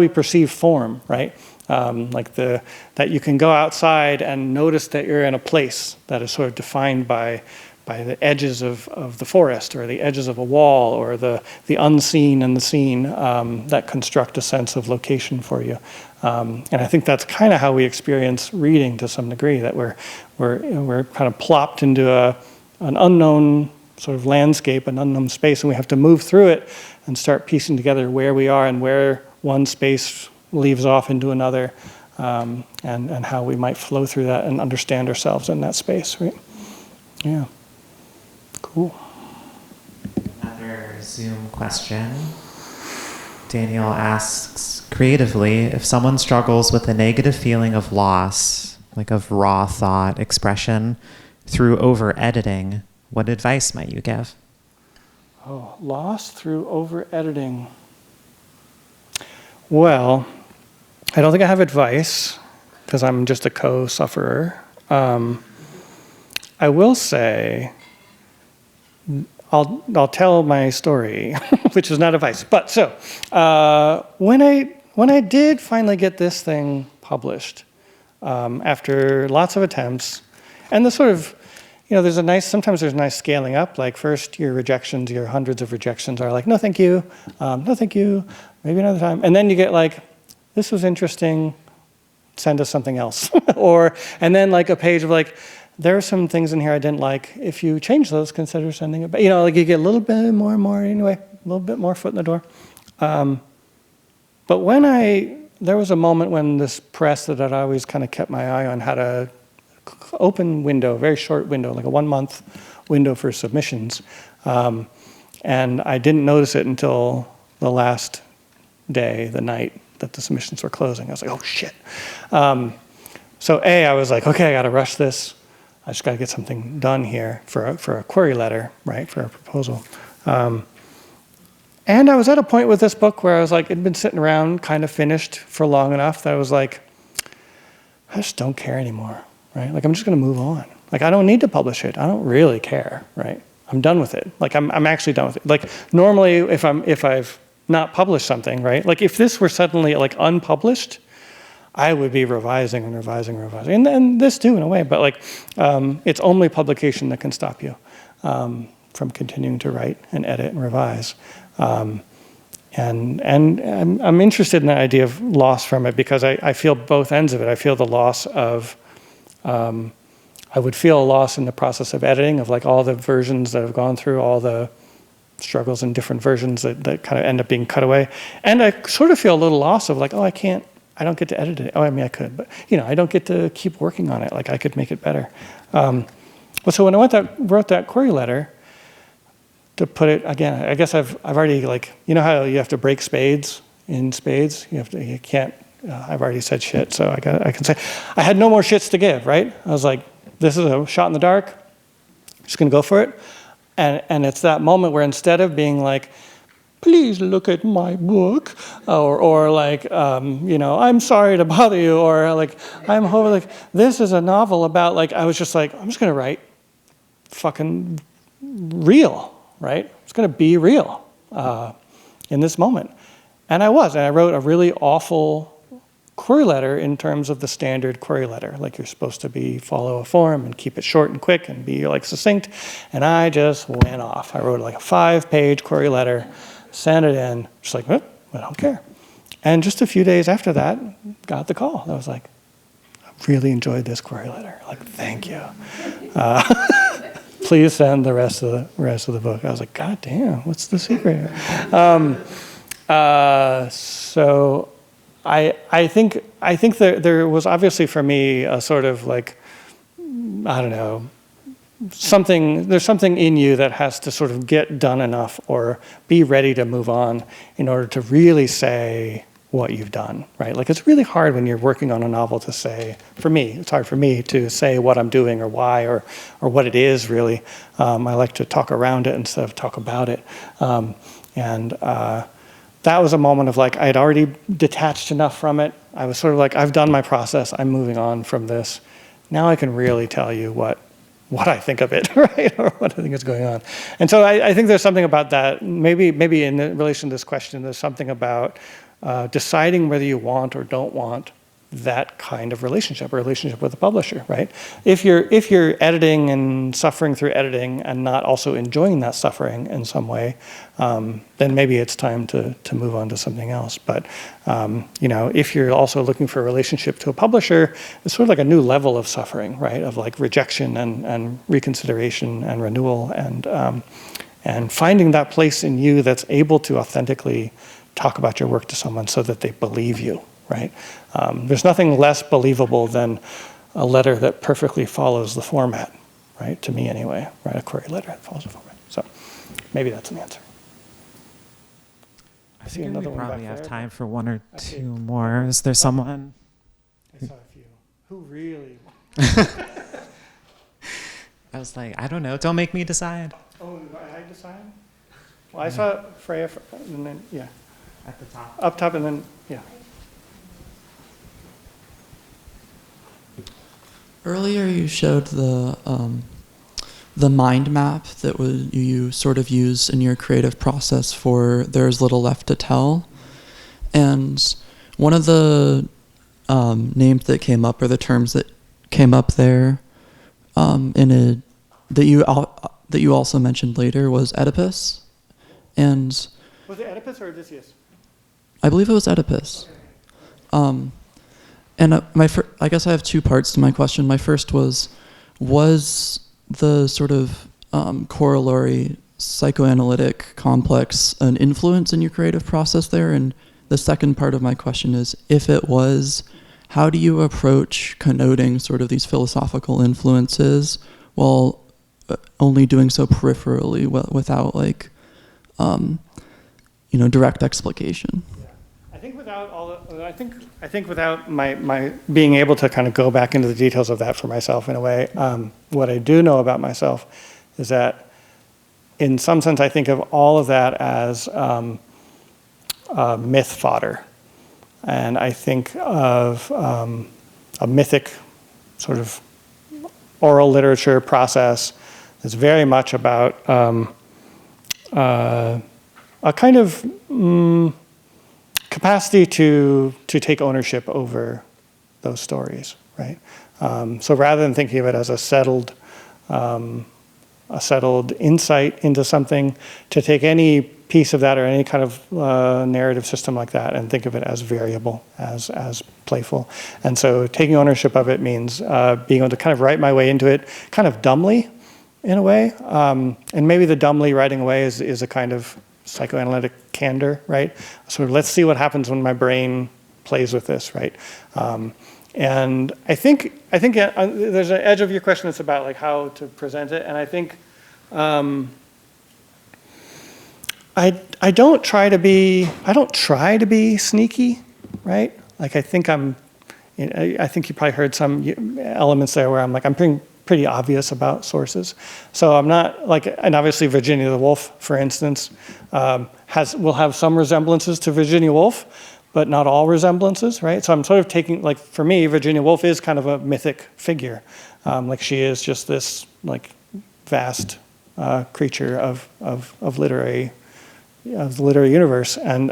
perceive form, right? That you can go outside and notice that you're in a place that is sort of defined by the edges of the forest or the edges of a wall or the unseen and the seen that construct a sense of location for you. And I think that's kind of how we experience reading to some degree, that we're kind of plopped into an unknown sort of landscape, an unknown space, and we have to move through it and start piecing together where we are and where one space leaves off into another, and how we might flow through that and understand ourselves in that space, right? Yeah. Cool. Another Zoom question. Daniel asks, creatively, if someone struggles with a negative feeling of loss, like of raw thought expression, through over-editing, what advice might you give? Oh, loss through over-editing. Well, I don't think I have advice, because I'm just a co-sufferer. I will say, I'll tell my story, which is not advice. But so, when I did finally get this thing published, after lots of attempts, and the sort of, sometimes there's nice scaling up. Like first, your rejections, your hundreds of rejections are like, no, thank you, maybe another time. And then you get like, this was interesting, send us something else. And then like a page of like, there are some things in here I didn't like. If you change those, consider sending it back. You know, like you get a little bit more and more anyway, a little bit more foot in the door. But there was a moment when this press that I'd always kind of kept my eye on had a open window, very short window, like a 1 month window for submissions. And I didn't notice it until the last day, the night that the submissions were closing. I was like, oh shit. So I was like, okay, I got to rush this. I just got to get something done here for a query letter, right, for a proposal. And I was at a point with this book where I was like, it'd been sitting around, kind of finished for long enough that I was like, I just don't care anymore, right? Like, I'm just going to move on. Like, I don't need to publish it. I don't really care, right? I'm done with it. Like, I'm actually done with it. Like, normally, if I've not published something, right? Like, if this were suddenly like unpublished, I would be revising and revising and revising, and this too in a way. But like, it's only publication that can stop you from continuing to write and edit and revise. And I'm interested in the idea of loss from it because I feel both ends of it. I feel the loss of, I would feel a loss in the process of editing, of like all the versions that I've gone through, all the struggles in different versions that kind of end up being cut away. And I sort of feel a little loss of like, oh, I don't get to edit it. Oh, I mean, I could, but you know, I don't get to keep working on it. Like I could make it better. So when I wrote that query letter, to put it again, I guess I've already like, you know how you have to break spades in spades? You can't. I've already said shit, so I can say I had no more shits to give. Right? I was like, this is a shot in the dark. I'm just gonna go for it. And it's that moment where instead of being like, please look at my book, or like, you know, I'm sorry to bother you, or like, I'm hoping, like, this is a novel about, like, I was just like, I'm just going to write fucking real, right? It's going to be real in this moment. And I wrote a really awful query letter in terms of the standard query letter. Like you're supposed to follow a form and keep it short and quick and be like succinct. And I just went off. I wrote like a 5-page query letter, sent it in, just like, I don't care. And just a few days after that, got the call. I was like, I really enjoyed this query letter. Like, thank you. Please send the rest of the book. I was like, God damn, what's the secret? So I think there was obviously for me a sort of like, I don't know, there's something in you that has to sort of get done enough or be ready to move on in order to really say what you've done, right? Like it's really hard when you're working on a novel to say, for me, it's hard for me to say what I'm doing or why or what it is really. I like to talk around it instead of talk about it. That was a moment of like, I had already detached enough from it. I was sort of like, I've done my process. I'm moving on from this. Now I can really tell you what I think of it, right? Or what I think is going on. And so I think there's something about that. Maybe in relation to this question, there's something about deciding whether you want or don't want that kind of relationship, a relationship with a publisher, right? If you're editing and suffering through editing and not also enjoying that suffering in some way, then maybe it's time to move on to something else. But if you're also looking for a relationship to a publisher, it's sort of like a new level of suffering, right? Of like rejection and reconsideration and renewal and finding that place in you that's able to authentically talk about your work to someone so that they believe you. Right? There's nothing less believable than a letter that perfectly follows the format, right? To me anyway, right? A query letter that follows the format. So maybe that's an answer. I think we probably have time for one or two more. Is there someone? I saw a few. Who really? I was like, I don't know. Don't make me decide. Oh, I decide? Well, I saw Freya, and then, yeah. At the top. Up top, and then, yeah. Earlier, you showed the mind map that you sort of use in your creative process for "There's Little Left to Tell," and one of the names that came up, or the terms that came up there, that you also mentioned later, was Oedipus, and was it Oedipus or Odysseus? I believe it was Oedipus. And I guess I have two parts to my question. My first was, was the sort of corollary psychoanalytic complex an influence in your creative process there? And the second part of my question is, if it was, how do you approach connoting sort of these philosophical influences while only doing so peripherally, without like, direct explication? I think without I think without my being able to kind of go back into the details of that for myself in a way, what I do know about myself is that in some sense I think of all of that as myth fodder. And I think of a mythic sort of oral literature process that's very much about a kind of capacity to take ownership over those stories, right? So rather than thinking of it as a settled insight into something, to take any piece of that or any kind of narrative system like that and think of it as variable, as playful. And so taking ownership of it means being able to kind of write my way into it kind of dumbly, in a way. And maybe the dumbly writing away is a kind of psychoanalytic candor, right? Sort of, let's see what happens when my brain plays with this, right? And I think there's an edge of your question that's about like how to present it, and I think I don't try to be sneaky, right? Like I think you probably heard some elements there where I'm like I'm pretty obvious about sources. So I'm not like, and obviously Virginia Woolf, for instance, will have some resemblances to Virginia Woolf, but not all resemblances, right? So I'm sort of taking, like for me, Virginia Woolf is kind of a mythic figure. Like she is just this like vast creature of the literary universe, and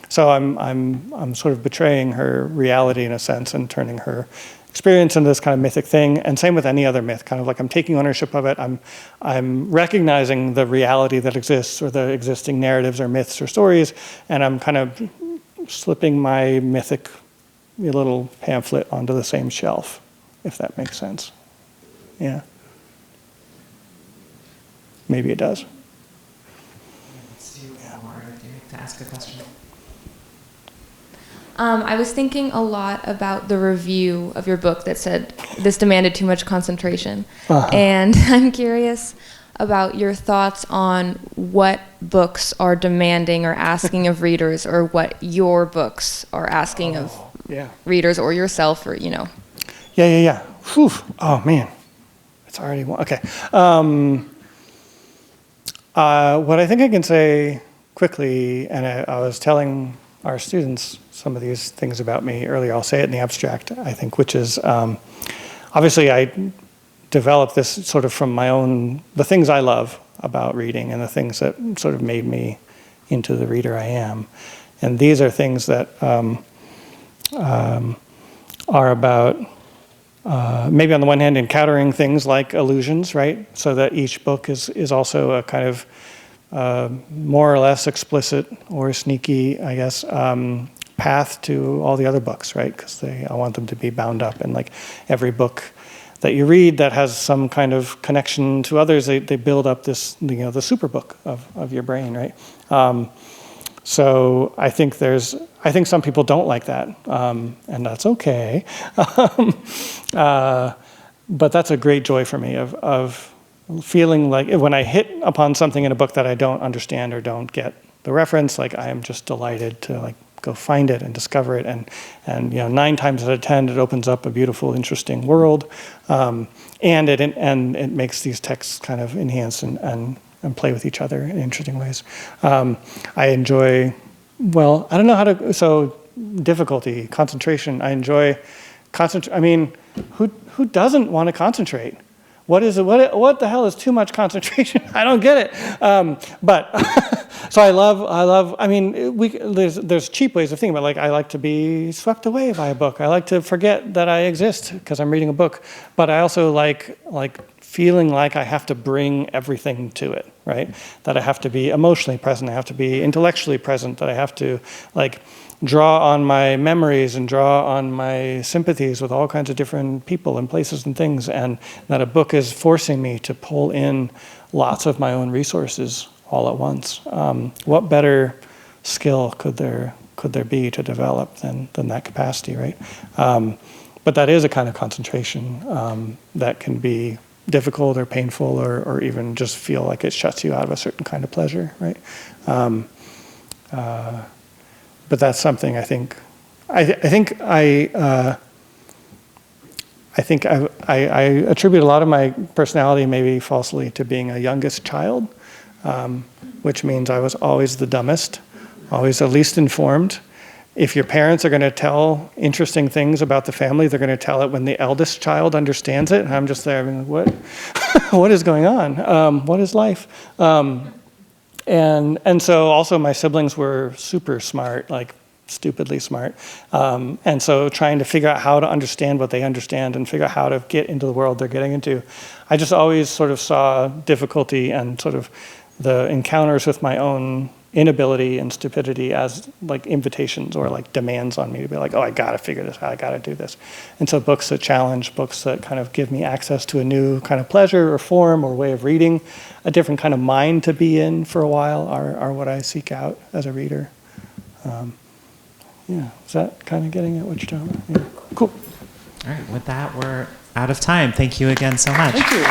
so I'm sort of betraying her reality in a sense and turning her experience into this kind of mythic thing. And same with any other myth, kind of like I'm taking ownership of it. I'm recognizing the reality that exists, or the existing narratives or myths or stories, and I'm kind of slipping my mythic little pamphlet onto the same shelf, if that makes sense. Yeah. Maybe it does. Let's do one more to ask a question. I was thinking a lot about the review of your book that said this demanded too much concentration. Uh-huh. And I'm curious about your thoughts on what books are demanding or asking of readers, or what your books are asking of readers or yourself, or, you know. Yeah. Whew. Oh, man. It's already one. Okay. What I think I can say quickly, and I was telling our students some of these things about me earlier, I'll say it in the abstract, I think, which is, obviously I developed this sort of from the things I love about reading and the things that sort of made me into the reader I am. And these are things that are about, maybe on the one hand, encountering things like allusions, right? So that each book is also a kind of more or less explicit or sneaky, I guess, path to all the other books, right? Because I want them to be bound up. And like every book that you read that has some kind of connection to others, they build up this, the super book of your brain, right? So I think some people don't like that, and that's okay. But that's a great joy for me of feeling like when I hit upon something in a book that I don't understand or don't get the reference, like I am just delighted to like go find it and discover it, and 9 times out of 10 it opens up a beautiful, interesting world, and it makes these texts kind of enhance and play with each other in interesting ways. I enjoy, I don't know how to, so difficulty, concentration. I enjoy I mean, who doesn't want to concentrate? What the hell is too much concentration? I don't get it. But so I love. I mean, there's cheap ways of thinking about it. Like I like to be swept away by a book. I like to forget that I exist because I'm reading a book. But I also like feeling like I have to bring everything to it, right? That I have to be emotionally present, I have to be intellectually present, that I have to like draw on my memories and draw on my sympathies with all kinds of different people and places and things, and that a book is forcing me to pull in lots of my own resources all at once. What better skill could there be to develop than that capacity, right? But that is a kind of concentration that can be difficult or painful, or even just feel like it shuts you out of a certain kind of pleasure, right? But that's something I think I attribute a lot of my personality, maybe falsely, to being a youngest child, which means I was always the dumbest, always the least informed. If your parents are going to tell interesting things about the family, they're going to tell it when the eldest child understands it. And I'm just there, being like, what? What is going on? What is life? And so also my siblings were super smart, like stupidly smart. And so trying to figure out how to understand what they understand and figure out how to get into the world they're getting into. I just always sort of saw difficulty and sort of the encounters with my own inability and stupidity as like invitations or like demands on me to be like, oh, I gotta figure this out, I gotta do this. And so books that challenge, books that kind of give me access to a new kind of pleasure or form or way of reading, a different kind of mind to be in for a while are what I seek out as a reader. Yeah, is that kind of getting at what you're talking about? Yeah. Cool. All right, with that, we're out of time. Thank you again so much. Thank you.